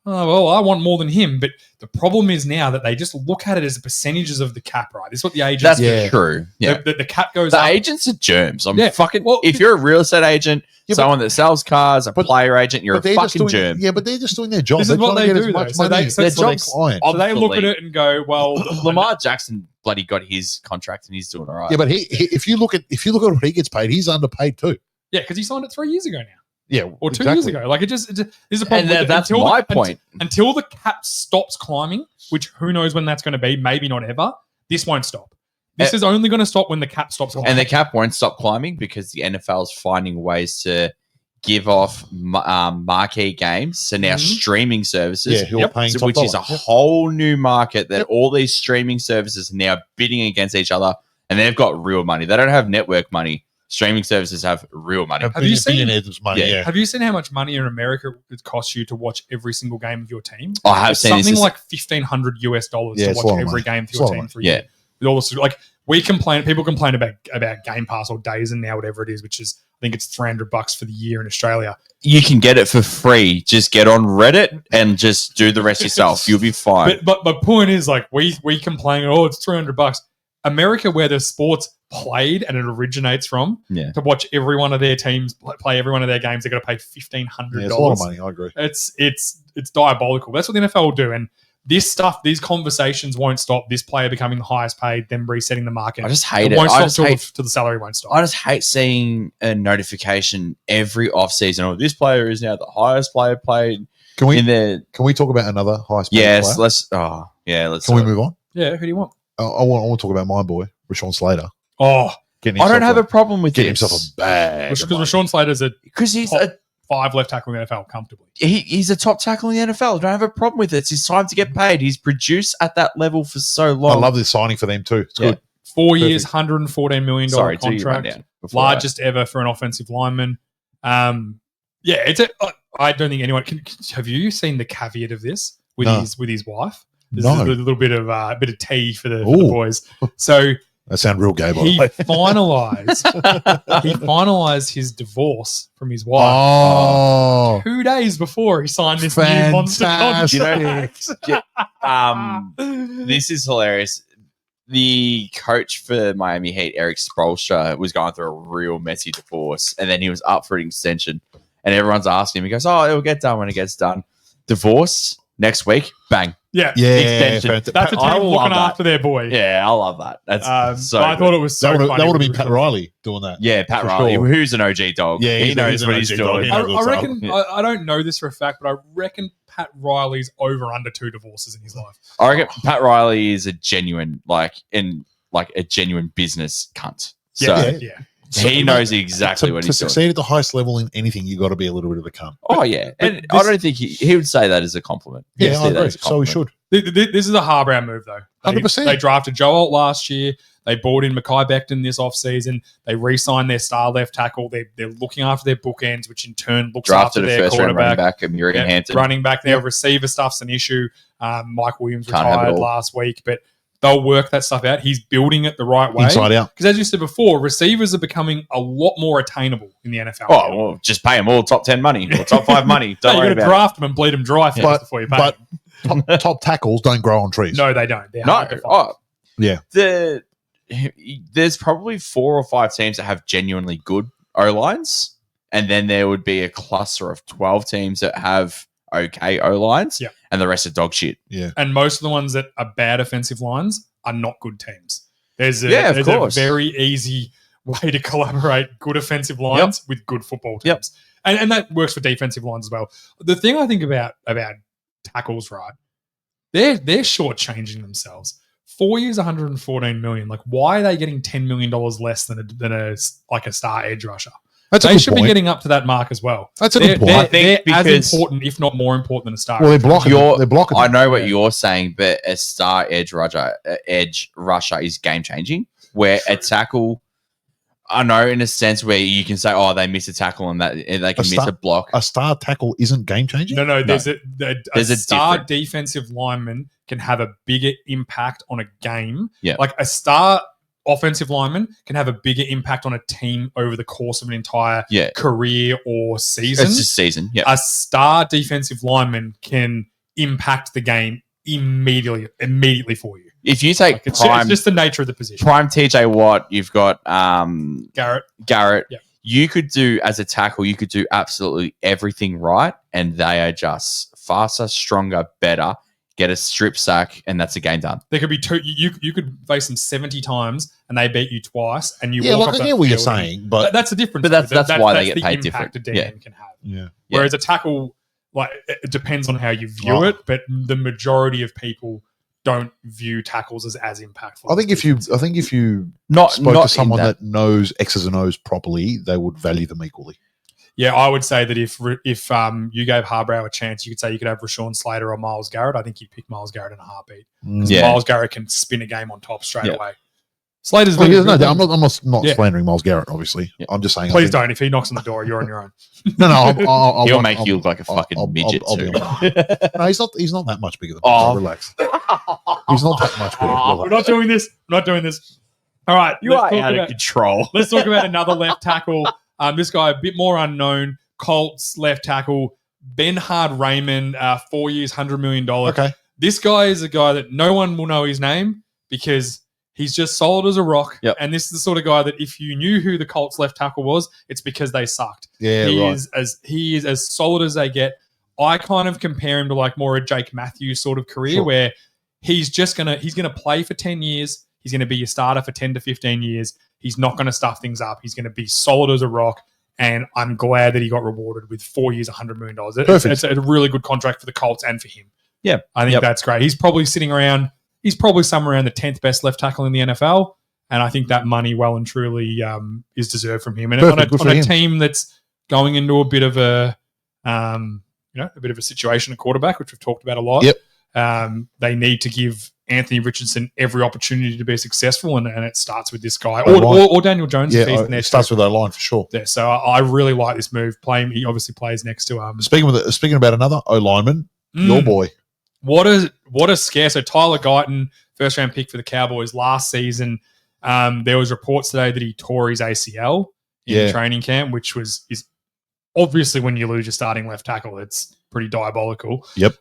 oh, well, I want more than him. But the problem is now that they just look at it as percentages of the cap, right? This is what the agents That's do. Yeah. true. Yeah. The cap goes The up. agents are germs. I'm Yeah. fucking. Well, if you're a real estate agent, Yeah, someone that sells cars, a but- player agent, you're a they're just fucking doing, germ. yeah, but they're just doing their job. This is They're what trying to they get do, as much though. So money they- so for their jobs- client. So they look at Obsolete. it and go, well, Lamar Jackson bloody got his contract and he's doing all right. Yeah, but if you look at what he gets paid, he's underpaid too. yeah, because he signed it 3 years ago now. Yeah, Or 2 years ago. Like this is a problem. and with it. that's Until my the- point. Until the cap stops climbing, which who knows when that's going to be, maybe not ever, this won't stop. This is only going to stop when the cap stops climbing. And the cap won't stop climbing because the NFL is finding ways to give off marquee games. So now Mhm. streaming services, Yeah, who are Yep. paying so- top which is a dollar. Yep. whole new market that Yep. all these streaming services are now bidding against each other, and they've got real money. They don't have network money. Streaming services have real money. Have you seen- billionaires' money? Yeah. Yeah. Have you seen how much money in America it costs you to watch every single game of your team? I have It's seen this. something is- like $1,500 US Yeah, to it's a watch lot of every money. game for It's your a lot team of for a money. year. With all this, like people complain about Game Pass or Days and now whatever it is, which is I think it's $300 for the year in Australia. you can get it for free. Just get on Reddit and just do the rest yourself. You'll be fine. But the point is, like we complain, oh, it's $300. America, where the sport's played and it originates from, Yeah. to watch every one of their teams play every one of their games, they're going to pay $1,500. Yeah, it's a lot of money. I agree. It's diabolical. That's what the NFL will do, and this stuff, these conversations won't stop. This player becoming the highest paid, then resetting the market. I just hate it it. won't I stop just till hate the salary won't stop. I just hate seeing a notification every offseason. Oh, this player is now the highest player played Can we in the. talk about another highest paid Yes, player? let's. Oh, yeah, let's. Can we do it. move on? Yeah, who do you want? I want to talk about my boy, Rashawn Slater. Oh, Getting I don't himself have a problem with getting this himself a bag. because Rashawn Slater's a because he's top a 5 left tackle in the NFL comfortably. He's a top tackle in the NFL. I don't have a problem with it. It's his time to get paid. He's produced at that level for so I long. love this signing for them too. It's Yeah. good. 4 years, $114 million Sorry, do you run contract. down before Largest ever for an offensive lineman. I don't think anyone can. Have you seen the caveat of this with No. his wife? This No. is a little bit of tea for the Ooh. boys. So That sounds real gay, by he the way. finalized his divorce from his wife Oh, 2 days before he signed this new monster Fantastic. contract. This is hilarious. The coach for Miami Heat, Eric Spoelstra, was going through a real messy divorce, and then he was up for an extension. And everyone's asking him. He goes, "Oh, it'll get done when it gets done." Divorce next week, bang. Yeah, yeah, Extension. fantastic. that's a I team love looking that. after their boy. Yeah, I love that. That's so. but I thought it was so That would funny. have been Pat Riley doing that. yeah, Pat for Riley, sure. who's an OG dog. Yeah, he he's knows an what OG he's dog. doing. He I, knows what's I up. reckon Yeah. I don't know this for a fact, but I reckon Pat Riley's over under 2 divorces in his life. I reckon Pat Riley is a genuine, a genuine business cunt. So Yeah. he knows exactly what to he's doing. succeed at the highest level in anything, you got to be a little bit of a cunt. Oh yeah, and But I don't think he would say that as a compliment. He'd Yeah, say I that agree. as a So we compliment. should. This is a Harbrow move, though. 100%. They drafted Joe Alt last year. They brought in Mekhi Becton this offseason. They re-signed their star left tackle. They're looking after their bookends, which in turn looks Drafted after a their first round running quarterback. back, Murigan Yeah, Hampton. running back. Their receiver stuff's an issue. Mike Williams Can't have it retired all. last week, but they'll work that stuff out. He's building it the right way. Inside out. Because as you said before, receivers are becoming a lot more attainable in the NFL. Oh, well, just pay them all top 10 money or top 5 money. Don't No, worry you're going to about draft them and bleed them dry first But- before you pay. But top tackles don't grow on trees. no, they don't. They're it. No, hard to find. Yeah. There's probably 4 or 5 teams that have genuinely good O-lines, and then there would be a cluster of 12 teams that have okay O-lines, Yeah. and the rest are dog shit. And most of the ones that are bad offensive lines are not good teams. There's a, Yeah, of there's course. a very easy way to collaborate good offensive lines with good football teams. Yep. And that works for defensive lines as well. The thing I think about tackles, right? They're shortchanging themselves. 4 years, 114 million. Like, why are they getting $10 million less than a star edge rusher? That's a They good should point. be getting up to that mark as well. That's a They're, good point. they're, I think they're as because- important, if not more important, than a star. Well, they're edge. blocking. They're blocking. I know what Yeah. you're saying, but a star edge rusher is game changing. Where a tackle, I know in a sense where you can say, "Oh, they miss a tackle and that and they can miss star- a block." A star tackle isn't game changing. No, there's a There's a star different- defensive lineman can have a bigger impact on a game. Yeah. Like a star offensive lineman can have a bigger impact on a team over the course of an entire Yeah, career or season. it's just season. Yeah, A star defensive lineman can impact the game immediately for you. if you take Like it's prime just the nature of the position. TJ Watt, you've got Garrett, Garrett. Yeah. You could do as a tackle, you could do absolutely everything right, and they are just faster, stronger, better. Get a strip sack, and that's a game done. there could be two. You could face them 70 times and they beat you twice, and you Yeah, walk like off I that get what you're field and- saying, but that's the difference. But that's why they get the paid impact different. A DN can have. yeah. Yeah. Whereas a tackle, like it depends on how you view Oh. it, but the majority of people don't view tackles as impactful. I think if you Not spoke not to someone in that knows X's and O's properly, they would value them equally. yeah, I would say that if you gave Harbrow a chance, you could say you could have Rashawn Slater or Myles Garrett. I think you'd pick Myles Garrett in a heartbeat. Yeah. Myles Garrett can spin a game on top straight Yeah. away. Slater's Well, very yeah, no, good. I'm not Yeah. slandering Miles Garrett. Obviously, Yeah. I'm just saying. I Please think- don't. If he knocks on the door, you're on your own. No, I'll He'll I'll- make I'll- you look like a fucking I'll midget be too. honest. No, he's not that much bigger than me. Oh. So relax. He's not that much bigger. We're Relax. not doing this. We're not doing this. All right. You let's are talk out of about- control. Let's talk about another left tackle. This guy, a bit more unknown. Colts left tackle, Benhard Raymond, 4 years, $100 million. Okay. This guy is a guy that no one will know his name because he's just solid as a rock. Yep. And this is the sort of guy that if you knew who the Colts left tackle was, it's because they sucked. Yeah. he right. is as solid as they get. I kind of compare him to like more a Jake Matthews sort of career Sure. where he's gonna play for 10 years. He's gonna be your starter for 10 to 15 years. He's not gonna stuff things up. He's gonna be solid as a rock. And I'm glad that he got rewarded with 4 years, $100 million. Perfect. It's a really good contract for the Colts and for him. Yeah. I think Yep. that's great. He's probably somewhere around the 10th best left tackle in the NFL. And I think that money well and truly is deserved from him. And Perfect. Good on for a him. team that's going into a bit of a A bit of a situation at quarterback, which we've talked about a lot. Yep. They need to give Anthony Richardson every opportunity to be successful, and it starts with this guy O-line. or Daniel Jones. if he's in there it starts too. with that line for sure. Yeah, so I really like this move. He obviously plays next to Speaking about another O lineman, your boy. What a scare. So Tyler Guyton, first round pick for the Cowboys last season. There was reports today that he tore his ACL in training camp, which is obviously when you lose your starting left tackle, it's pretty diabolical. Yep.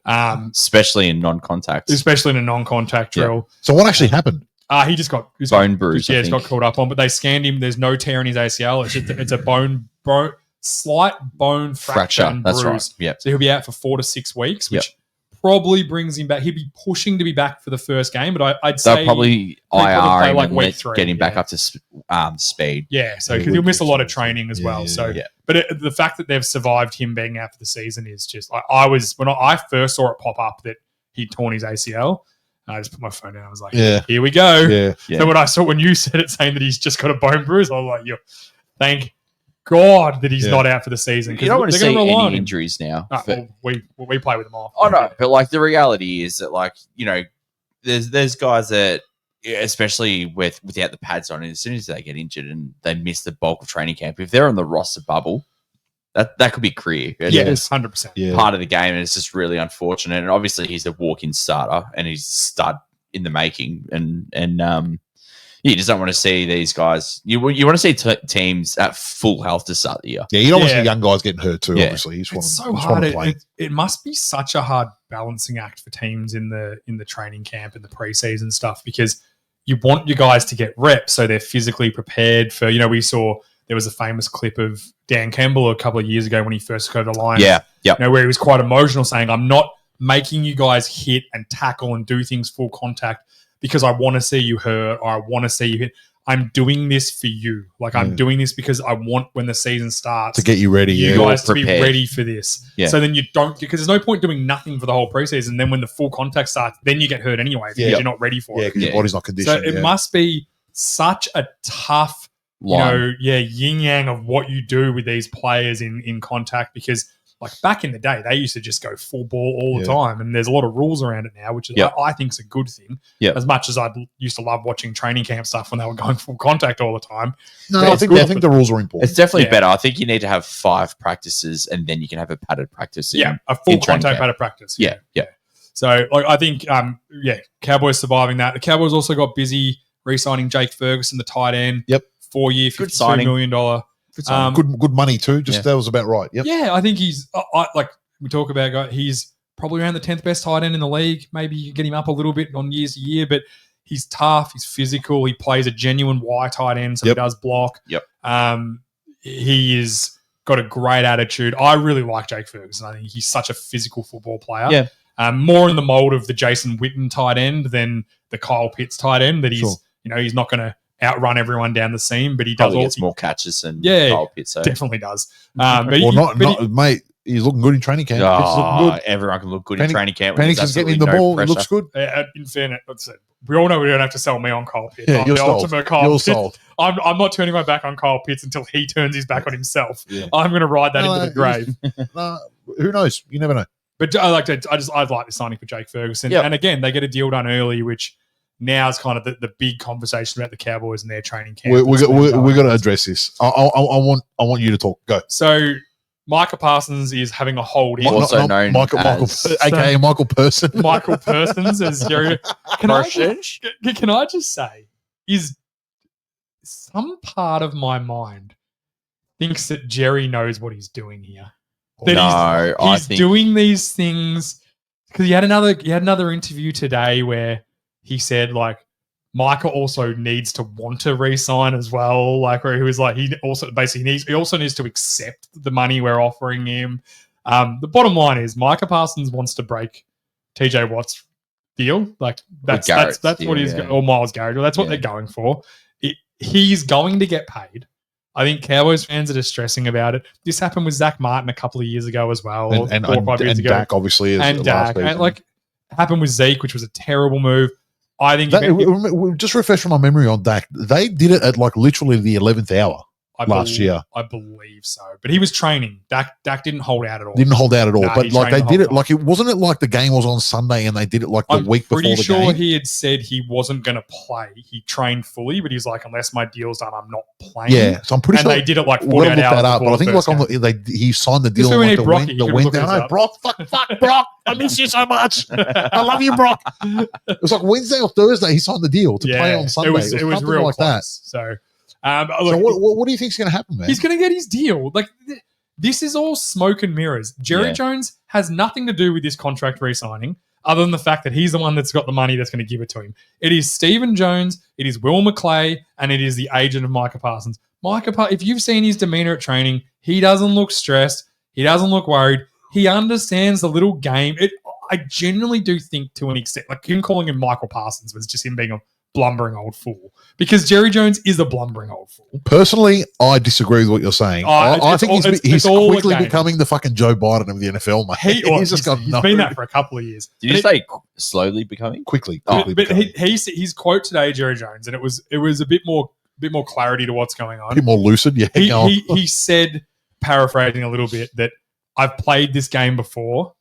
Especially in non-contact. Especially in a non-contact drill. So what actually happened? He just got Bone bruise, I Yeah, it's got think. caught up on, but they scanned him. There's no tear in his ACL. It's a slight bone fracture and That's bruise. right. Yeah. So he'll be out for 4 to 6 weeks, which probably brings him back. He'd be pushing to be back for the first game, but I'd say They'll probably probably IR play him like and week 3, get him back yeah. up to speed. Yeah, so He because would he'll miss a be lot of so- training as Yeah, well. yeah, So, yeah. but the fact that they've survived him being out for the season is just like when I first saw it pop up that he'd torn his ACL. I just put my phone down. I was like, Yeah. here we go. Yeah. Yeah. So when you said it saying that he's just got a bone bruise, I was like, thank God that he's Yeah. not out for the season. You don't want to they're see gonna rely on any him. injuries now. No, we play with them off. Oh no, but like the reality is that there's guys that especially without the pads on, as soon as they get injured and they miss the bulk of training camp, if they're on the roster bubble, that could be career. It's Yeah, just 100%. Yeah. part of the game, and it's just really unfortunate. And obviously, he's a walk-in starter, and he's a stud in the making. And you just don't want to see these guys. You want to see teams at full health to start the year. Yeah, you don't want to Yeah. see young guys getting hurt too, Yeah. obviously. You just want It's them, so you just want hard. them playing. It must be such a hard balancing act for teams in the training camp and the preseason stuff, because you want your guys to get reps so they're physically prepared for. We saw there was a famous clip of Dan Campbell a couple of years ago when he first got to the line. Yeah, yeah. Where he was quite emotional, saying, "I'm not making you guys hit and tackle and do things full contact because I want to see you hurt or I want to see you hit. I'm doing this for you. Like I'm doing this because I want when the season starts To get you ready. you Yeah. guys to be prepared. ready for this. Yeah. So then you don't, because there's no point doing nothing for the whole preseason. Then when the full contact starts, then you get hurt anyway because Yeah. you're not ready for Yeah, it. because Yeah. your body's not So conditioned. it must be such a tough, Line. yin yang of what you do with these players in contact, because like back in the day, they used to just go full ball all the Yeah. time. And there's a lot of rules around it now, which is, Yep. I think is a good thing. Yep. As much as I used to love watching training camp stuff when they were going full contact all the time. No, Yeah, I it's think good, I think the rules are important. It's definitely Yeah. better. I think you need to have 5 practices, and then you can have a padded practice. Yeah, a full in training contact camp. out of practice. Yeah, yeah. So, like, I think, Cowboys surviving that. The Cowboys also got busy re-signing Jake Ferguson, the tight end. Yep. 4-year, Good $52 signing. million. good money too. Just that was about right. Yep. Yeah, I think he's like we talk about. He's probably around the 10th best tight end in the league. Maybe you get him up a little bit on years to year, but he's tough. He's physical. He plays a genuine Y tight end, so Yep. he does block. Yep. He is got a great attitude. I really like Jake Ferguson. I think he's such a physical football player. Yeah. More in the mold of the Jason Witten tight end than the Kyle Pitts tight end. That he's Sure. he's not going to outrun everyone down the seam, but he does Probably all. gets more catches than Yeah, Kyle Pitts. So. Definitely does. But Well, he- mate. He's looking good in training camp. Pitts is looking good. Everyone can look good Penix- in training camp. when Penix there's is getting him the absolutely no ball. He looks pressure. good. In fairness, we all know we don't have to sell me on Kyle Pitts. Yeah, I'm you're the sold. ultimate Kyle You're Pitts. sold. I'm not turning my back on Kyle Pitts until he turns his back on himself. Yeah. I'm going to ride that No, into the grave. Who knows? You never know. But I like the signing for Jake Ferguson. Yep. And again, they get a deal done early, which now is kind of the big conversation about the Cowboys and their training camp. We got to address this. I want you to talk. Go. So Micah Parsons is having a hold in. Also known Michael, as- aka Michael Person. Michael Persons as Jerry. Can I just say, is some part of my mind thinks that Jerry knows what he's doing here. That No, I he's think doing these things because he had another interview today where he said like Micah also needs to want to re-sign as well. Like where he was like he also needs to accept the money we're offering him. The bottom line is Micah Parsons wants to break TJ Watt's deal. Like that's Garrett's what deal, he's yeah. or Miles Garrett. That's what Yeah. they're going for. He's going to get paid. I think Cowboys fans are just stressing about it. This happened with Zach Martin a couple of years ago as well, and 4 or 5 years ago. Dak obviously is And last Dak, season. and like happened with Zeke, which was a terrible move. I think Just refresh my memory on Dak. They did it at like literally the 11th hour. last year. I believe so. But he was training. Dak didn't hold out at all. Didn't hold out at all. Nah, but he like trained they the did whole it, like it wasn't it like the game was on Sunday and they did it like the I'm week before pretty the sure game. he had said he wasn't going to play. He trained fully, but he's like, unless my deal's done, I'm not playing. Yeah, so I'm pretty And sure they did it like we're gonna 48 look hours that up. before But I think the like first on game. he signed the deal This is on when like he the Brocky. win, You the can win look down. this No, up. Brock, fuck Brock. I miss you so much. I love you, Brock. It was like Wednesday or Thursday he signed the deal to play on Sunday. It was something real like close. that. So, So look, what do you think's going to happen, man? he's going to get his deal. Like, this is all smoke and mirrors. Jerry Yeah. Jones has nothing to do with this contract re-signing other than the fact that he's the one that's got the money that's going to give it to him. It is Stephen Jones, it is Will McClay, and it is the agent of Micah Parsons. If you've seen his demeanor at training, he doesn't look stressed. He doesn't look worried. He understands the little game. I genuinely do think to an extent, like him calling him Michael Parsons was just him being a blumbering old fool, because Jerry Jones is a blumbering old fool. Personally, I disagree with what you're saying. I think he's all a quickly game. becoming the fucking Joe Biden of the NFL, mate. He's just got he's been that for a couple of years. Did you say slowly becoming? quickly. But becoming. his quote today, Jerry Jones, and it was a bit more clarity to what's going a on. bit more lucid. Yeah, He said, paraphrasing a little bit, that I've played this game before.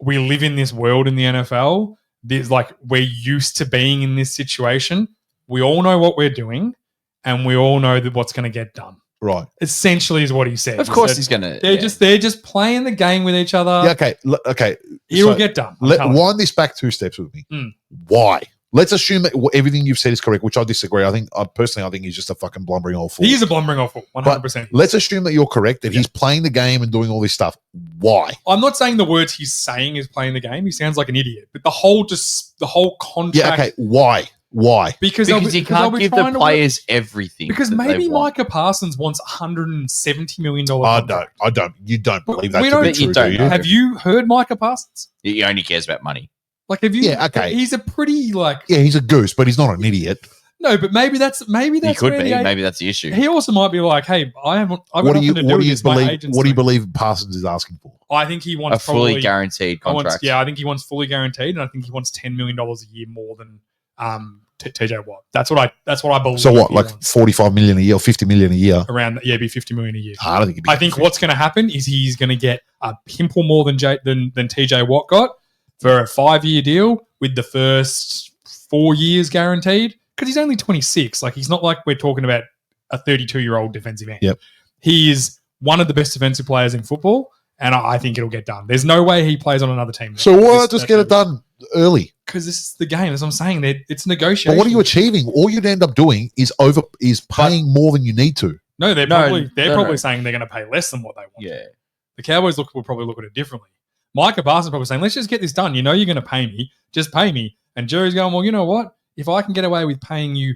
We live in this world in the NFL. There's like, we're used to being in this situation. We all know what we're doing, and we all know that what's going to get done. right. Essentially, is what he said. Of course, He he's said, going to. they're just playing the game with each other. Yeah, okay. It'll So, get done. I'm telling you. wind this back 2 steps with me. Mm. Why? Let's assume that everything you've said is correct, which I disagree. I think he's just a fucking blumbering old fool. He is a blumbering off 100%. Let's assume that you're correct, that he's playing the game and doing all this stuff. Why? I'm not saying the words he's saying is playing the game. He sounds like an idiot. But the whole contract. Yeah, okay. Why? Because he can't give the players everything. Because that they maybe want. Micah Parsons wants $170 million. I don't. You don't believe that We to be don't- true, you don't do you? know. Have you heard Micah Parsons? He only cares about money. Like, have you? Yeah, okay. He's a pretty like. Yeah, he's a goose, but he's not an idiot. No, but maybe that's He could where be. the Maybe that's the issue. He also might be like, hey, I've got What do nothing you to do with this. My believe? agent's What do you doing believe Parsons is asking for? it. I think he wants A fully probably- guaranteed contract. I think he wants fully guaranteed, and I think he wants $10 million a year more than TJ Watt. That's what I believe. So what? he Like wants. 45 million a year, or 50 million a year? Around it'd be $50 million a year. I don't think it'd be I think what's going to happen is he's going to get a pimple more than TJ Watt got for a 5-year deal with the first 4 years guaranteed, because he's only 26. Like, he's not like we're talking about a 32-year-old defensive end. Yep. He is one of the best defensive players in football, and I think it'll get done. There's no way he plays on another team. So why not just get it done early? Because this is the game. As I'm saying, it's negotiation. But what are you achieving? All you'd end up doing is paying more than you need to. No, they're No, probably no. saying they're going to pay less than what they want. Yeah. The Cowboys will probably look at it differently. Micah Parsons probably saying, let's just get this done. You know you're going to pay me. Just pay me. And Jerry's going, well, you know what? If I can get away with paying you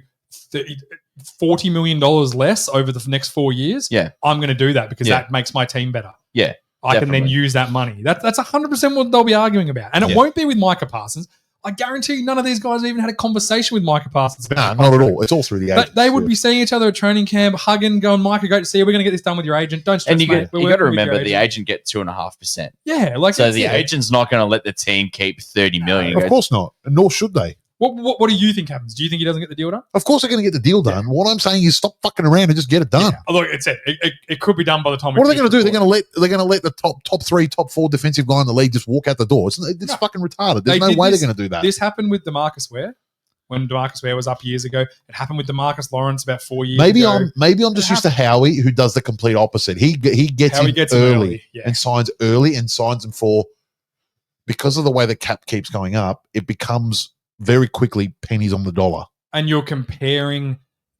$40 million less over the next 4 years, Yeah. I'm going to do that because Yeah. that makes my team better. Yeah, I can then definitely. use that money. That's 100% what they'll be arguing about. And it Yeah. won't be with Micah Parsons. I guarantee you none of these guys have even had a conversation with Micah Parsons. Nah, not at all. It's all through the agents. They would be seeing each other at training camp, hugging, going, Micah, great to see you. We're going to get this done with your agent. Don't stress, And you mate. We're got to working with remember your the agent get 2.5%. Yeah, like So that's the it. agent's not going to let the team keep 30 million. Of course not. And nor should they. What do you think happens? Do you think he doesn't get the deal done? Of course they're going to get the deal done. What I'm saying is stop fucking around and just get it done. Yeah. Look, it could be done by the time. What are they going to do? They're going to let the top 3, top 4 defensive guy in the league just walk out the door. It's No. fucking retarded. There's They no did way this- they're going to do that. This happened with DeMarcus Ware when DeMarcus Ware was up years ago. It happened with DeMarcus Lawrence about 4 years Maybe ago. I'm just used to Howie, who does the complete opposite. He gets Howie in gets in early yeah. and signs early and signs them for, because of the way the cap keeps going up, it becomes very quickly pennies on the dollar. And you're comparing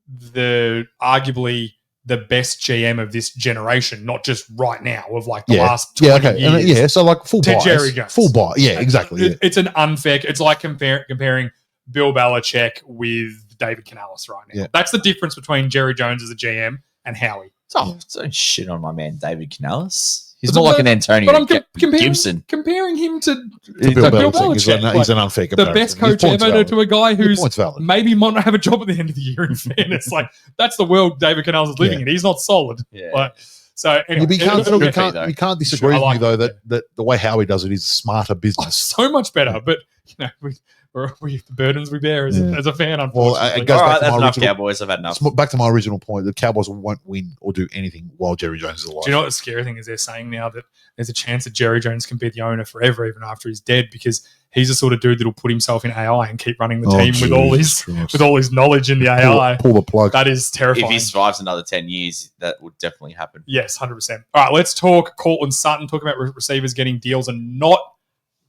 the arguably the best GM of this generation, not just right now, of like the last 20 okay, years. and, yeah. So like full To buys, Jerry Jones. full buy, yeah, exactly. Yeah. It's an unfair. It's like comparing Bill Belichick with David Canales right now. Yeah. That's the difference between Jerry Jones as a GM and Howie. Oh, don't shit on my man David Canales. He's But- more like an Antonio But I'm Gibson. comparing him to Bill Bill Belichick is Belichick, he's an unfair the comparison. best His coach point's ever valid. to a guy Your who's point's valid. maybe might not have a job at the end of the year. In fairness, like that's the world David Canales is living in. He's not solid. Yeah. Like, so anyway, You can't, it'll you get can't, though. you can't disagree I with like me though it, that the way Howie does it is smarter Oh, business. so much better. But you know, or the burdens we bear as a fan. Well, Unfortunately, it goes All back right, to that's my enough, original. Cowboys. I've had enough. Back to my original point. The Cowboys won't win or do anything while Jerry Jones is alive. do you know what the scary thing is? They're saying now that there's a chance that Jerry Jones can be the owner forever, even after he's dead, because he's the sort of dude that'll put himself in AI and keep running the Oh, team Jesus Christ. with all his knowledge in the AI. Pull the plug. That is terrifying. If he survives another 10 years, that would definitely happen. Yes, 100%. All right, let's talk Cortland Sutton. Talk about receivers getting deals and not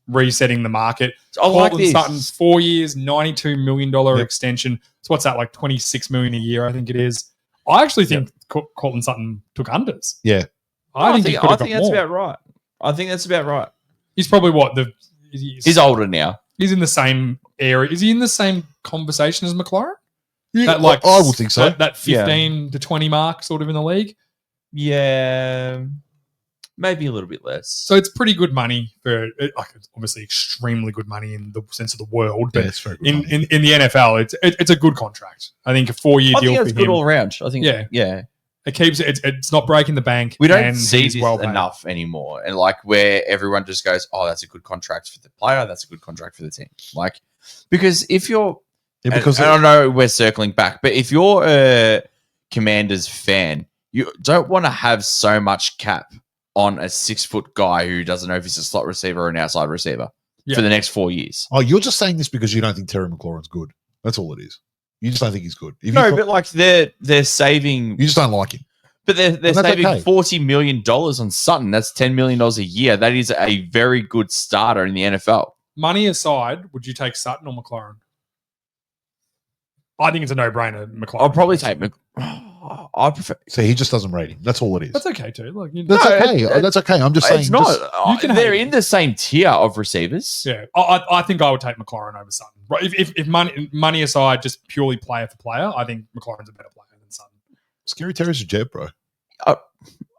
resetting the market. I like Cortland this. Sutton, 4 years, $92 million Yep. extension. So what's that, like $26 million a year, I think it is. I actually think Cortland Sutton took unders. Yeah. I think he could have got that's more. about right. I think that's about right. He's probably what? He's older now. He's in the same area. Is he in the same conversation as McLaren? Yeah, That like I would think so. That 15 to 20 mark sort of in the league. Yeah, maybe a little bit less. So it's pretty good money for like it's obviously extremely good money in the sense of the world, Yeah, but it's very good in, money. in the NFL, it's a good contract. I think a 4-year I deal think for that's good him. all around. I think, Yeah. yeah. It keeps it's not breaking the bank. We don't and see he's this well paid. enough anymore. And like where everyone just goes, oh, that's a good contract for the player. That's a good contract for the team. Like, because if you're, Yeah, because and I don't know we're circling back, but if you're a Commanders fan, you don't want to have so much cap on a 6-foot guy who doesn't know if he's a slot receiver or an outside receiver Yeah. for the next 4 years. oh, you're just saying this because you don't think Terry McLaurin's good. That's all it is. You just don't think he's good. If No, you, but like they're saving, you just don't like him. but they're that's saving okay. $40 million on Sutton. That's $10 million a year. That is a very good starter in the NFL. Money aside, would you take Sutton or McLaren? I think it's a no-brainer. McLaren. I'll probably take. I prefer. So he just doesn't rate him. That's all it is. That's okay too. Like, That's No, okay. That's okay. I'm just saying. It's not. you can they're hate in the same tier of receivers. yeah, I think I would take McLaren over Sutton. Right? If money aside, just purely player for player, I think McLaren's a better player than Sutton. Scary Terry's a jet, bro.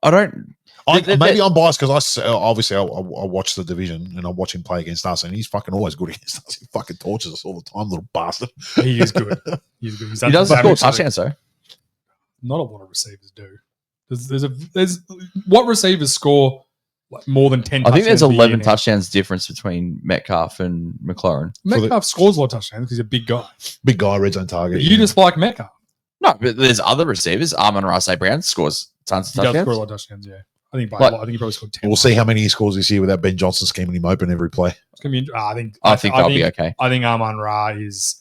I don't. Maybe I'm biased because I watch the division and I watch him play against us, and he's fucking always good against us. He fucking tortures us all the time, little bastard. He is good. He's good. He's He does average, score so touchdowns though. Not a lot of receivers do. There's what receivers score like more than 10 I think there's touchdowns a year 11 now? touchdowns difference between Metcalf and McLaren. Metcalf scores a lot of touchdowns because he's a big guy. Big guy, red zone target. You just like Metcalf. No, but there's other receivers. Amon-Ra St. Brown scores tons He of does touchdowns. score a lot of touchdowns, yeah. I think by Like- a lot. I think he probably scored 10. We'll see how many he scores this year without Ben Johnson scheming him open every play. It's gonna be, I think That'll be okay. I think Amon Ra is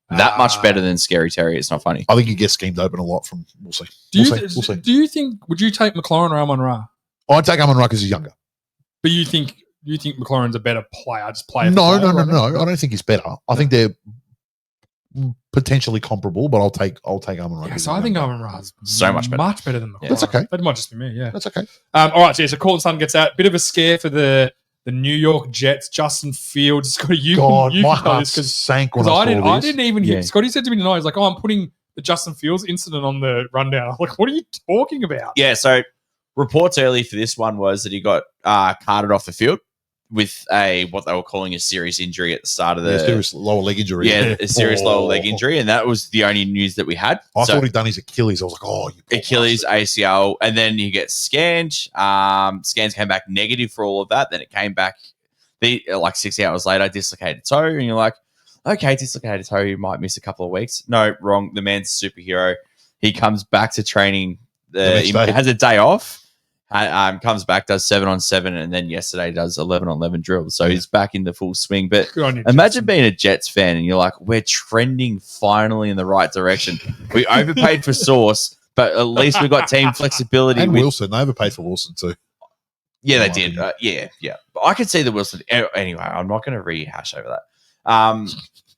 That much better than Scary Terry. It's not funny. I think he gets schemed open a lot from. We'll see. Do We'll you, see. We'll see. do you think would you take McLaren or Amon Ra? I'd take Amon Ra because he's younger. But you think McLaren's a better player? Just player. for No. player, I don't think he's better. I think they're potentially comparable, but I'll take Amon Ra. Yeah, so I think Amon Ra's So much better. much better than McLaren. Yeah. That's okay. That might just be me. Yeah. That's okay. All right. So Cortland Sutton gets out. Bit of a scare for the New York Jets. Justin Fields. Scotty, you God, you my can know heart this because sank when I I saw this. didn't even hear. Yeah. Scotty said to me tonight, he's like, "Oh, I'm putting the Justin Fields incident on the rundown." I'm like, "What are you talking about?" Yeah, so reports early for this one was that he got carted off the field with what they were calling a serious injury at the start of the serious lower leg injury. a serious Oh. lower leg injury, and that was the only news that we had. I So thought he'd done his Achilles. I was like, oh, you poor Achilles, bastard. ACL, and then he gets scanned. Scans came back negative for all of that. Then it came back like 6 hours later, dislocated toe, and you're like, okay, dislocated toe, you might miss a couple of weeks. No, wrong. The man's a superhero. He comes back to training. next He day. has a day off. Comes back, does 7-on-7, and then yesterday does 11-on-11 drills. So he's back in the full swing. But Good on you, imagine Justin. being a Jets fan and you're like, we're trending finally in the right direction. We overpaid for Sauce, but at least we got team flexibility. And with- Wilson. They overpaid for Wilson too. yeah, they Oh, did. yeah. Yeah. But I could see the Wilson. Anyway, I'm not going to rehash over that.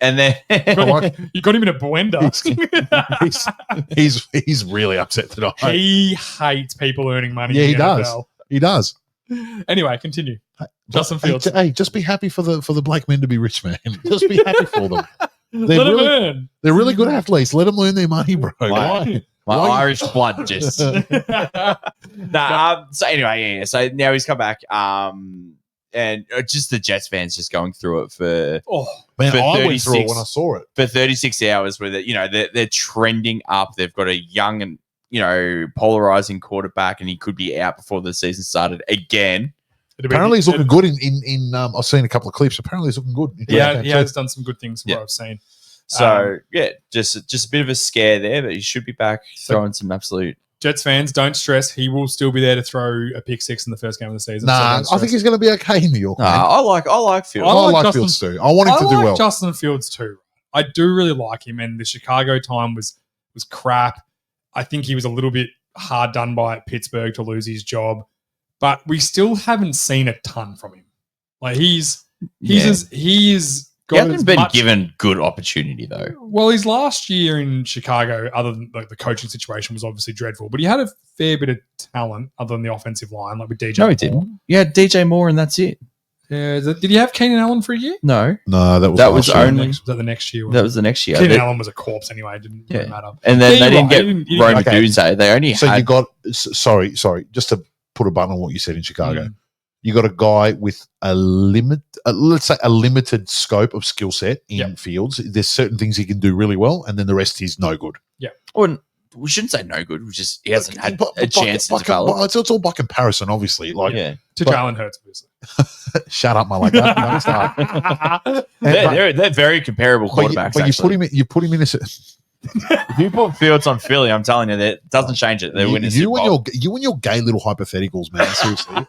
And then You got him in a blender. He's really upset tonight. He hates people earning money. Yeah, in he the does. NFL. He does. Anyway, continue. Justin Hey, Fields. Hey, just be happy for the black men to be rich, man. Just be happy for them. Let him really- earn. They're really good athletes. Let them earn their money, bro. Why? my Why- Irish blood just. So anyway, yeah. So now he's come back. And just the Jets fans just going through it for Oh, Man, For I went through it 36 when I saw it. 36 hours with it. They're trending up. They've got a young and polarizing quarterback, and he could be out before the season started again. Apparently, he's looking good in I've seen a couple of clips. Apparently, he's looking good. Yeah, he has done some good things from Yeah. what I've seen. So just a bit of a scare there, but he should be back throwing some absolute. Jets fans, don't stress. He will still be there to throw a pick six in the first game of the season. Nah, so don't I stress. think he's going to be okay in New York. Nah, man. I like Fields. I like like Justin- Fields too. I want him to do well. Justin Fields too. I do really like him, and the Chicago time was crap. I think he was a little bit hard done by at Pittsburgh to lose his job, but we still haven't seen a ton from him. Like he is got hasn't as been much- given good opportunity though. Well, his last year in Chicago, other than like the coaching situation was obviously dreadful, but he had a fair bit of talent other than the offensive line, like with DJ. No, he Moore. didn't. Yeah, DJ Moore, and that's it. Yeah, did he have Keenan Allen for a year? No, No, that was That was last year. only- Was that the next year? that was the next year. Keenan They- Allen was a corpse anyway. It didn't really matter. and then Yeah, they you're didn't right. get You didn't- Rome okay. Odunze. They only So had you got sorry, just to put a button on what you said in Chicago. You got a guy with a let's say a limited scope of skill set in Yep. Fields. There's certain things he can do really well, and then the rest he's no good. Well, we shouldn't say no good. We just he hasn't had But- a but chance by- to develop. it's all by comparison, obviously. Like, Yeah, To But- Jalen Hurts, obviously. shut up, my like that. Don't start. they're very comparable But quarterbacks. you actually. put him in a. If you put Fields on Philly, I'm telling you, that doesn't change it. They win a Super You Bowl. and your gay little hypotheticals, man. Seriously,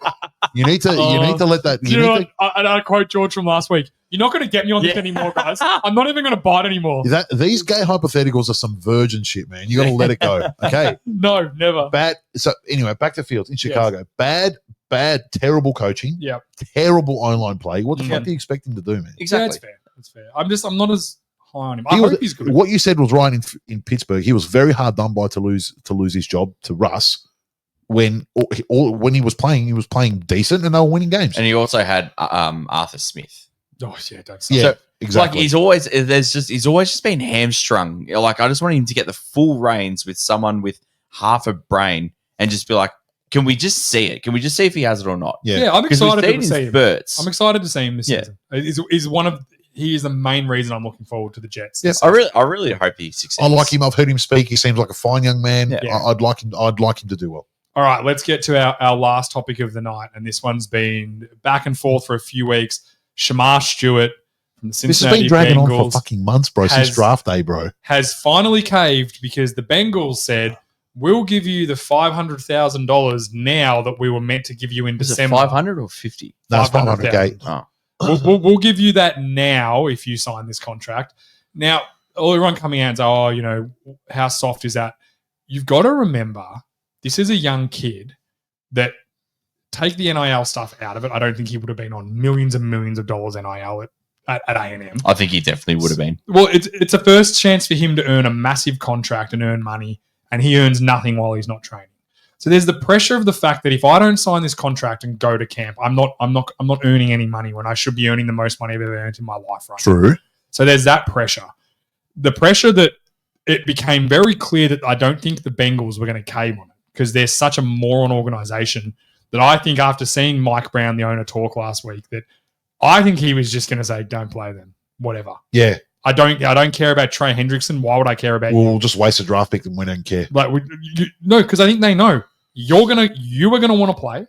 you need to let that. Do You you know need what? I quote George from last week. You're not going to get me on this Yeah. anymore, guys. I'm not even going to bite anymore. to, these gay hypotheticals are some virgin shit, man. You got to let it go. Okay, No, never. bad. So anyway, back to Fields in Chicago. Bad, terrible coaching. Yeah. Terrible online play. What the Yeah. fuck do you expect him to do, man? Yeah, Exactly. that's fair. That's fair. I'm not as high on him. I He hope was- he's good. What you said was right in Pittsburgh. He was very hard done by to lose his job to Russ when he was playing decent and they were winning games. And he also had Arthur Smith. Oh, yeah, don't Yeah, So, exactly. Like he's always just been hamstrung. Like I just want him to get the full reins with someone with half a brain and just be like, can we just see it? Can we just see if he has it or not? Yeah. Yeah, I'm Because we've excited seen to see his him. spurts. I'm excited to see him this Yeah. season. He is the main reason I'm looking forward to the Jets. Yeah, this I season. really hope he succeeds. I like him. I've heard him speak. He seems like a fine young man. Yeah. I'd like him to do well. All right, let's get to our last topic of the night. And this one's been back and forth for a few weeks. Shamar Stewart from the This has Cincinnati been dragging on for Bengals fucking months, bro. Since has- draft day, bro. has finally caved because the Bengals said, we'll give you the $500,000 now that we were meant to give you in Was it December. 500 or 50? No, it's 500K. Oh. We'll give you that now if you sign this contract. Now, everyone coming out and say, oh, you know, how soft is that? You've got to remember, this is a young kid that take the NIL stuff out of it. I don't think he would have been on millions and millions of dollars NIL at A&M. I think he definitely would have been. Well, it's a first chance for him to earn a massive contract and earn money, and he earns nothing while he's not training. So there's the pressure of the fact that if I don't sign this contract and go to camp, I'm not earning any money when I should be earning the most money I've ever earned in my life, right? True. So there's that pressure. The pressure that it became very clear that I don't think the Bengals were going to cave on it because they're such a moron organization that I think after seeing Mike Brown, the owner, talk last week, that I think he was just going to say, don't play them, whatever. Yeah. I don't care about Trey Hendrickson. Why would I care about you? We'll just waste a draft pick and we don't care. Like, no, because I think they know you are gonna want to play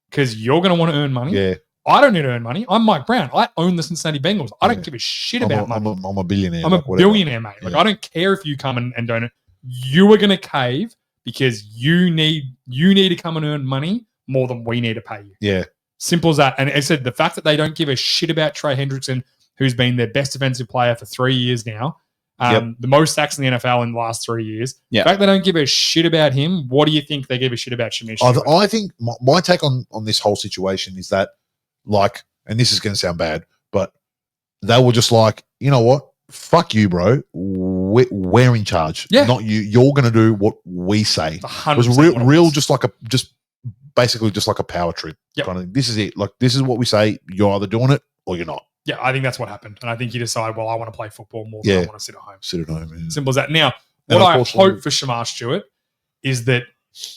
because you're gonna want to earn money. Yeah. I don't need to earn money. I'm Mike Brown. I own the Cincinnati Bengals. I don't give a shit about money. I'm a billionaire. I'm a like, whatever. billionaire, mate. Like Yeah. I don't care if you come and don't. You are gonna cave because you need to come and earn money more than we need to pay you. Yeah. Simple as that. And I said the fact that they don't give a shit about Trey Hendrickson, who's been their best defensive player for 3 years now, the most sacks in the NFL in the last 3 years. Yep. The fact they don't give a shit about him, what do you think they give a shit about Shamir Stewart? I think my take on this whole situation is that, like, and this is going to sound bad, but they were just like, you know what? Fuck you, bro. We're in charge. Yeah. Not you. You're going to do what we say. It's It 100% was what it real, was. just basically just like a power trip Yep. kind of thing. This is it. Like, this is what we say. You're either doing it or you're not. Yeah, I think that's what happened. And I think you decide, well, I want to play football more than I Yeah. want to sit at home. Sit at home. Man. Simple as that. Now, And what I unfortunately- hope for Shamar Stewart is that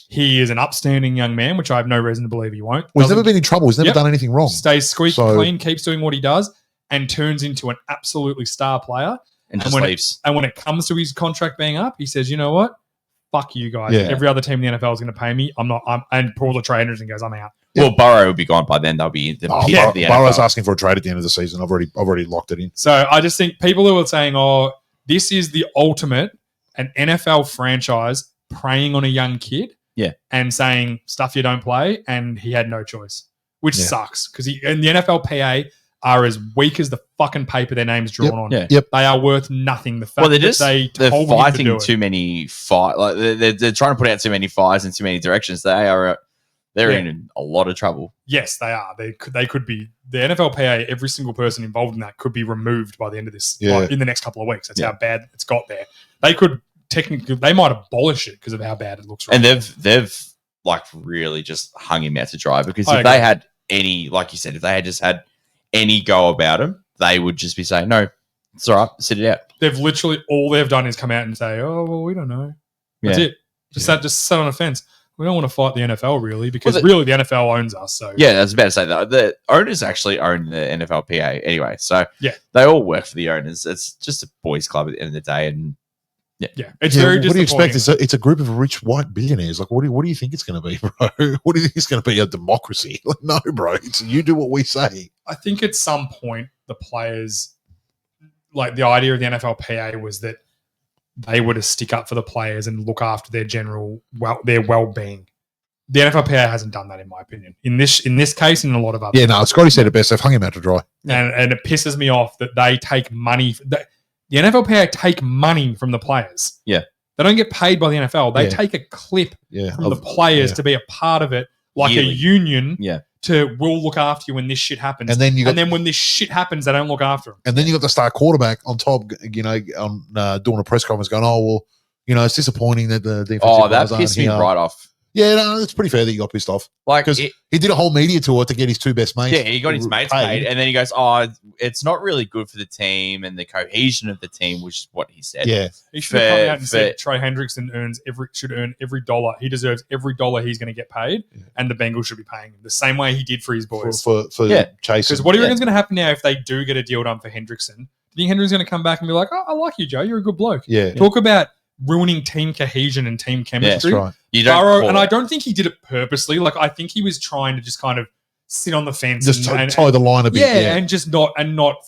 he is an upstanding young man, which I have no reason to believe he won't. Well, he's never Doesn't- been in trouble. He's never Yep. done anything wrong. stays squeaky So- clean, keeps doing what he does, and turns into an absolutely star player. And And just when leaves. And when it comes to his contract being up, he says, you know what? fuck you guys. Yeah. Every other team in the NFL is going to pay me. And Paul Trey Henderson goes, I'm out. Well, Burrow will be gone by then. They'll be the Oh, pick of the Burrow's NFL. asking for a trade at the end of the season. I've already locked it in. So I just think people who are saying, oh, this is the ultimate, an NFL franchise preying on a young kid. Yeah. And saying stuff you don't play, and he had no choice, which Yeah. sucks because and the NFLPA are as weak as the fucking paper their name's drawn on. Yeah. Yep. They are worth nothing. The fact Well, they're that they're told him to fighting do it. too many fight. Like they're trying to put out too many fires in too many directions. They're Yeah. in a lot of trouble. Yes, they are. They could be. The NFLPA, every single person involved in that could be removed by the end of this, Yeah. like, in the next couple of weeks. That's Yeah. how bad it's got there. They could technically, they might abolish it because of how bad it looks. Right And now. they've like really just hung him out to dry because I if they agree. had any, like you said, if they had just had any go about him, they would just be saying, no, it's all right, sit it out. They've literally all they've done is come out and say, "Oh well, we don't know." That's Yeah. it. Just sat on a fence. We don't want to fight the NFL really because Well, really the NFL owns us. So Yeah, I was about to say that. The owners actually own the NFLPA anyway. So Yeah. they all work for the owners. It's just a boys' club at the end of the day. And yeah, it's Yeah, very what do you expect? disappointing. It's a group of rich white billionaires. Like, what do you think it's going to be, bro? What do you think it's going to be? A democracy? Like, no, bro. It's you do what we say. I think at some point the players, like the idea of the NFLPA was that they were to stick up for the players and look after their general their well-being. The NFLPA hasn't done that, in my opinion. In this case, and in a lot of other, Yeah, no, Scotty said it best. They've hung him out to dry. and it pisses me off that they take money. The NFLPA take money from the players. Yeah. They don't get paid by the NFL. They Yeah. take a clip Yeah, from the players to be a part of it, like Yearly. a union. Yeah. To we'll look after you when this shit happens, And then you got, and then when this shit happens, they don't look after them. and then you got the star quarterback on top. You know, on doing a press conference, going, "Oh well, you know, it's disappointing that the defensive oh, that guys aren't pissed me here." right off. Yeah, no, it's pretty fair that you got pissed off Like, because he did a whole media tour to get his two best mates. yeah, he got his mates paid. And then he goes, oh, it's not really good for the team and the cohesion of the team, which is what he said. Yeah, He should have come out and for- said Trey Hendrickson should earn every dollar. He deserves every dollar he's going to get paid, and the Bengals should be paying him the same way he did for his boys. for Yeah. Chase. Because what do you reckon's going to happen now if they do get a deal done for Hendrickson? Do you think Hendrickson's going to come back and be like, "Oh, I like you, Joe. You're a good bloke." Yeah, Talk about ruining team cohesion and team that's chemistry. right. You don't Burrow, call and it. I don't think he did it purposely. Like I think he was trying to just kind of sit on the fence, Just and tie the line a bit. yeah, and just not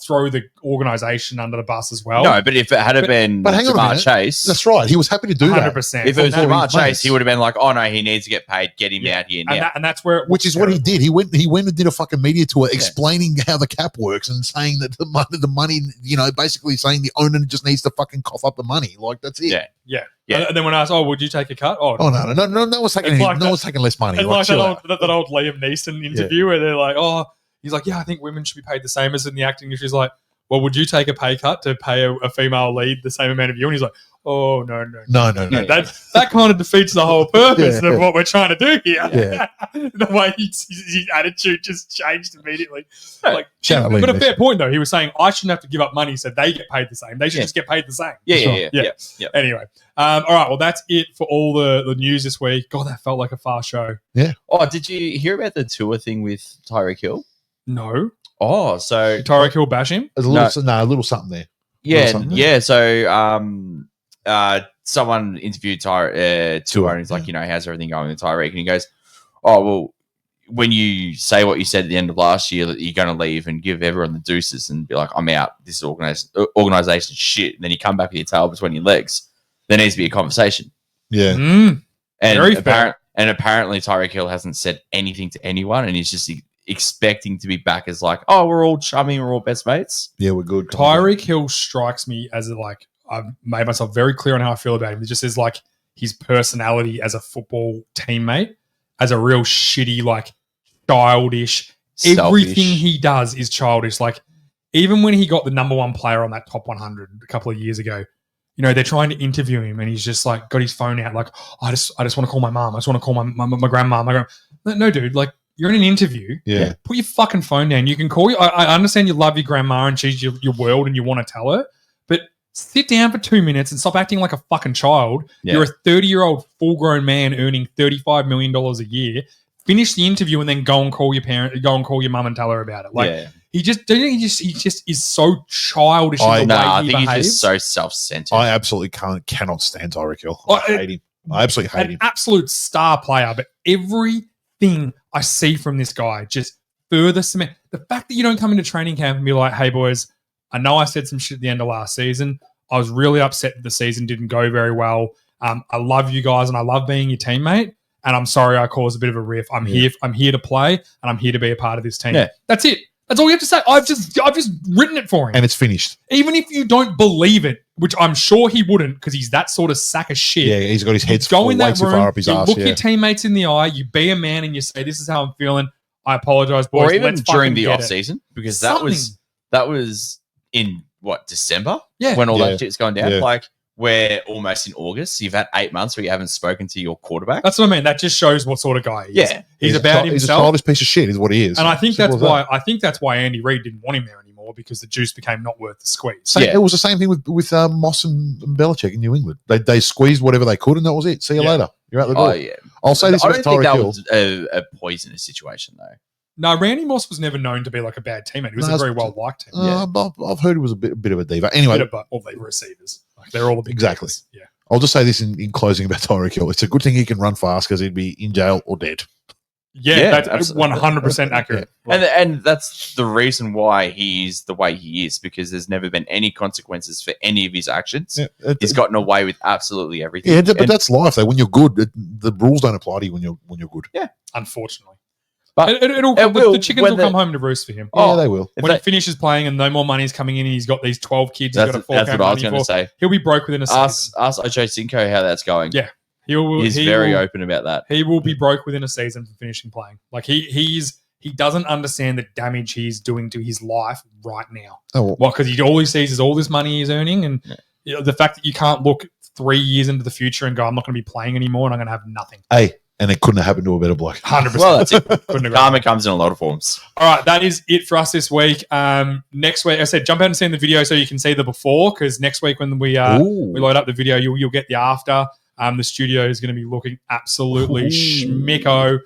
throw the organization under the bus as well. No, but if it had been but hang on a Jamar minute. Chase, That's right. He was happy to do that, 100%. if it was For his Jamar mates. Chase, he would have been like, oh no, he needs to get paid. Get him Yeah. out here now. and that's where it which looks is what he terrible. did. He went and did a fucking media tour explaining how the cap works and saying that the money, you know, basically saying the owner just needs to fucking cough up the money. Like that's it. Yeah. Yeah. And then when I asked, would you take a cut? Oh, Oh no one's taking It's like no one's taking less money. And Like, like chill out. that old Liam Neeson interview where they're like, oh, he's like, yeah, I think women should be paid the same as in the acting industry. He's like, well, would you take a pay cut to pay a female lead the same amount of you? And he's like, oh, no. No. Yeah. That kind of defeats the whole purpose Yeah. of what we're trying to do here. Yeah. The way his attitude just changed immediately. Like, Shout out but Liam a fair Neeson. point, though. He was saying, I shouldn't have to give up money so they get paid the same. They should Yeah. just get paid the same. Yeah. Yeah. Anyway, all right. Well, that's it for all the news this week. God, that felt like a fast show. Oh, did you hear about the tour thing with Tyreek Hill? No. Oh, so Did Tyreek Hill bash him? There's a little something there. yeah, something. yeah. So someone interviewed tour and he's like, Yeah. you know, how's everything going with Tyreek? And he goes, oh well, when you say what you said at the end of last year that you're going to leave and give everyone the deuces and be like, I'm out. This is organization shit. And then you come back with your tail between your legs. There needs to be a conversation. Yeah. Mm. Very fair. And apparently Tyreek Hill hasn't said anything to anyone, and he's just expecting to be back as like, oh, we're all chummy, we're all best mates. Yeah, we're good. Tyreek Hill strikes me as I've made myself very clear on how I feel about him. It just is like his personality as a football teammate, as a real shitty, like childish. Selfish. Everything he does is childish. Like even when he got the number one player on that top 100 a couple of years ago, you know, they're trying to interview him and he's just like got his phone out, like, oh, I just want to call my mom. I just want to call my grandma. No, dude, like you're in an interview. Yeah. Put your fucking phone down. You can call you. I understand you love your grandma and she's your world and you want to tell her, but sit down for 2 minutes and stop acting like a fucking child. Yeah. You're a 30-year-old full-grown man earning $35 million a year. Finish the interview and then go and call your parent, go and call your mum and tell her about it. Like yeah. he just is so childish in the I way No, I he think behaves. he's just so self-centered. I absolutely cannot stand Tyreek Hill. Oh, I hate him. I absolutely hate an him. absolute star player, but everything I see from this guy just further cement the fact that you don't come into training camp and be like, "Hey boys, I know I said some shit at the end of last season. I was really upset that the season didn't go very well. I love you guys and I love being your teammate. And I'm sorry I caused a bit of a riff. I'm here to play and I'm here to be a part of this team." Yeah. That's it. That's all you have to say. I've just written it for him. And it's finished. Even if you don't believe it, which I'm sure he wouldn't, because he's that sort of sack of shit. Yeah, he's got his head Go in way that too room, far up his you ass. look Yeah. your teammates in the eye, you be a man, and you say, "This is how I'm feeling. I apologize, boys." Or even Let's during fucking the get off it." season, because Something. that was in December Yeah. when all Yeah. that shit's going down. Yeah. Like we're almost in August. You've had 8 months where you haven't spoken to your quarterback. That's what I mean. That just shows what sort of guy he is. Yeah. He's about He's a himself. childish piece of shit, is what he is. And I think Simple that's as that. why Andy Reid didn't want him there anymore, because the juice became not worth the squeeze. Same, Yeah. It was the same thing with Moss and Belichick in New England. They squeezed whatever they could, and that was it. See you Yeah. later. You're out the door. Oh yeah. I'll say this I about don't think Tyreek that Hill. was a poisonous situation though. No, Randy Moss was never known to be like a bad teammate. He was No, a very it's- well liked team. I've heard he was a bit of a diva. Anyway, But all they were receivers. Like they're all the big Exactly. guys. Yeah. I'll just say this in closing about Tyreek Hill. It's a good thing he can run fast because he'd be in jail or dead. Yeah, that's absolutely. 100% accurate. And that's the reason why he's the way he is, because there's never been any consequences for any of his actions. He's gotten away with absolutely everything. Yeah, but And- that's life. Though, when you're good, the rules don't apply to you when you're good. Unfortunately. But It'll, it will the chickens when will come home to roost for him. Yeah, they will. if When he that- finishes playing and no more money is coming in and he's got these 12 kids he's got to that's fork what out I was money going to for, say. he'll be broke within a season. Ask Ocho Cinco how that's going. Yeah. He Very will, open about that. He will be broke within a season for finishing playing. Like he doesn't understand the damage he's doing to his life right now. Oh, well, Well, because all he sees is all this money he's earning, and you know, the fact that you can't look 3 years into the future and go, "I'm not going to be playing anymore, and I'm going to have nothing." hey, and it couldn't have happened to a better bloke. 100%. Well, that's it. Couldn't agree. Karma comes in a lot of forms. All right, that is it for us this week. Next week, I said, jump out and see the video so you can see the before, because next week when we Ooh. load up the video, you'll get the after. The studio is going to be looking absolutely Ooh. schmicko.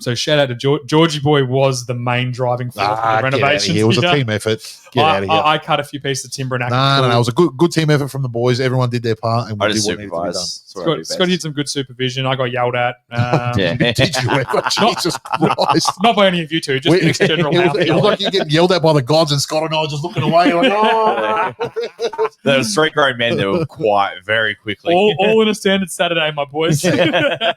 So shout out to Georgie Boy was the main driving force of the Get out of renovations. here. It was a here. team effort. Get out of here. I cut a few pieces of timber and No. It was a good team effort from the boys. Everyone did their part, and we I did just what needed to be done. supervise. That's what I do Scott best. did some good supervision. I got yelled at. Yeah. Did you ever? Jesus Christ. Not by any of you two, just We- in general. it was like you getting yelled at by the gods, and Scott and I were just looking away like, oh. There were 3 grown men that were quiet very quickly. all in a standard Saturday, my boys. Hey,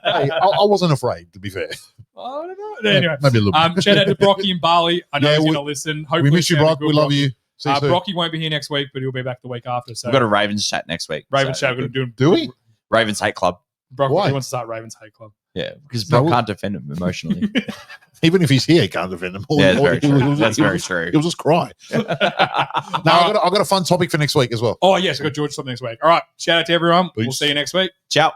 I wasn't afraid, to be fair. I don't know. Anyway, Maybe a little bit. shout out to Brocky and Barley. I know Yeah, he's we- going to listen. Hopefully We miss you, it's gonna Brock. be We good, love you. See you soon. Brocky won't be here next week, but he'll be back the week after. So We've got a Ravens chat next week. Ravens So- chat. We're going to Do we? Ravens Hate Club. Brock Why? he wants to start Ravens Hate Club. Yeah, because Brock No. can't defend him emotionally. Even if he's here, he can't defend him. Yeah, that's very true. That's very true. He'll just cry. No, I've got a fun topic for next week as well. Oh, yes, I've got George something next week. All right. Shout out to everyone. We'll Peace. see you next week. Ciao.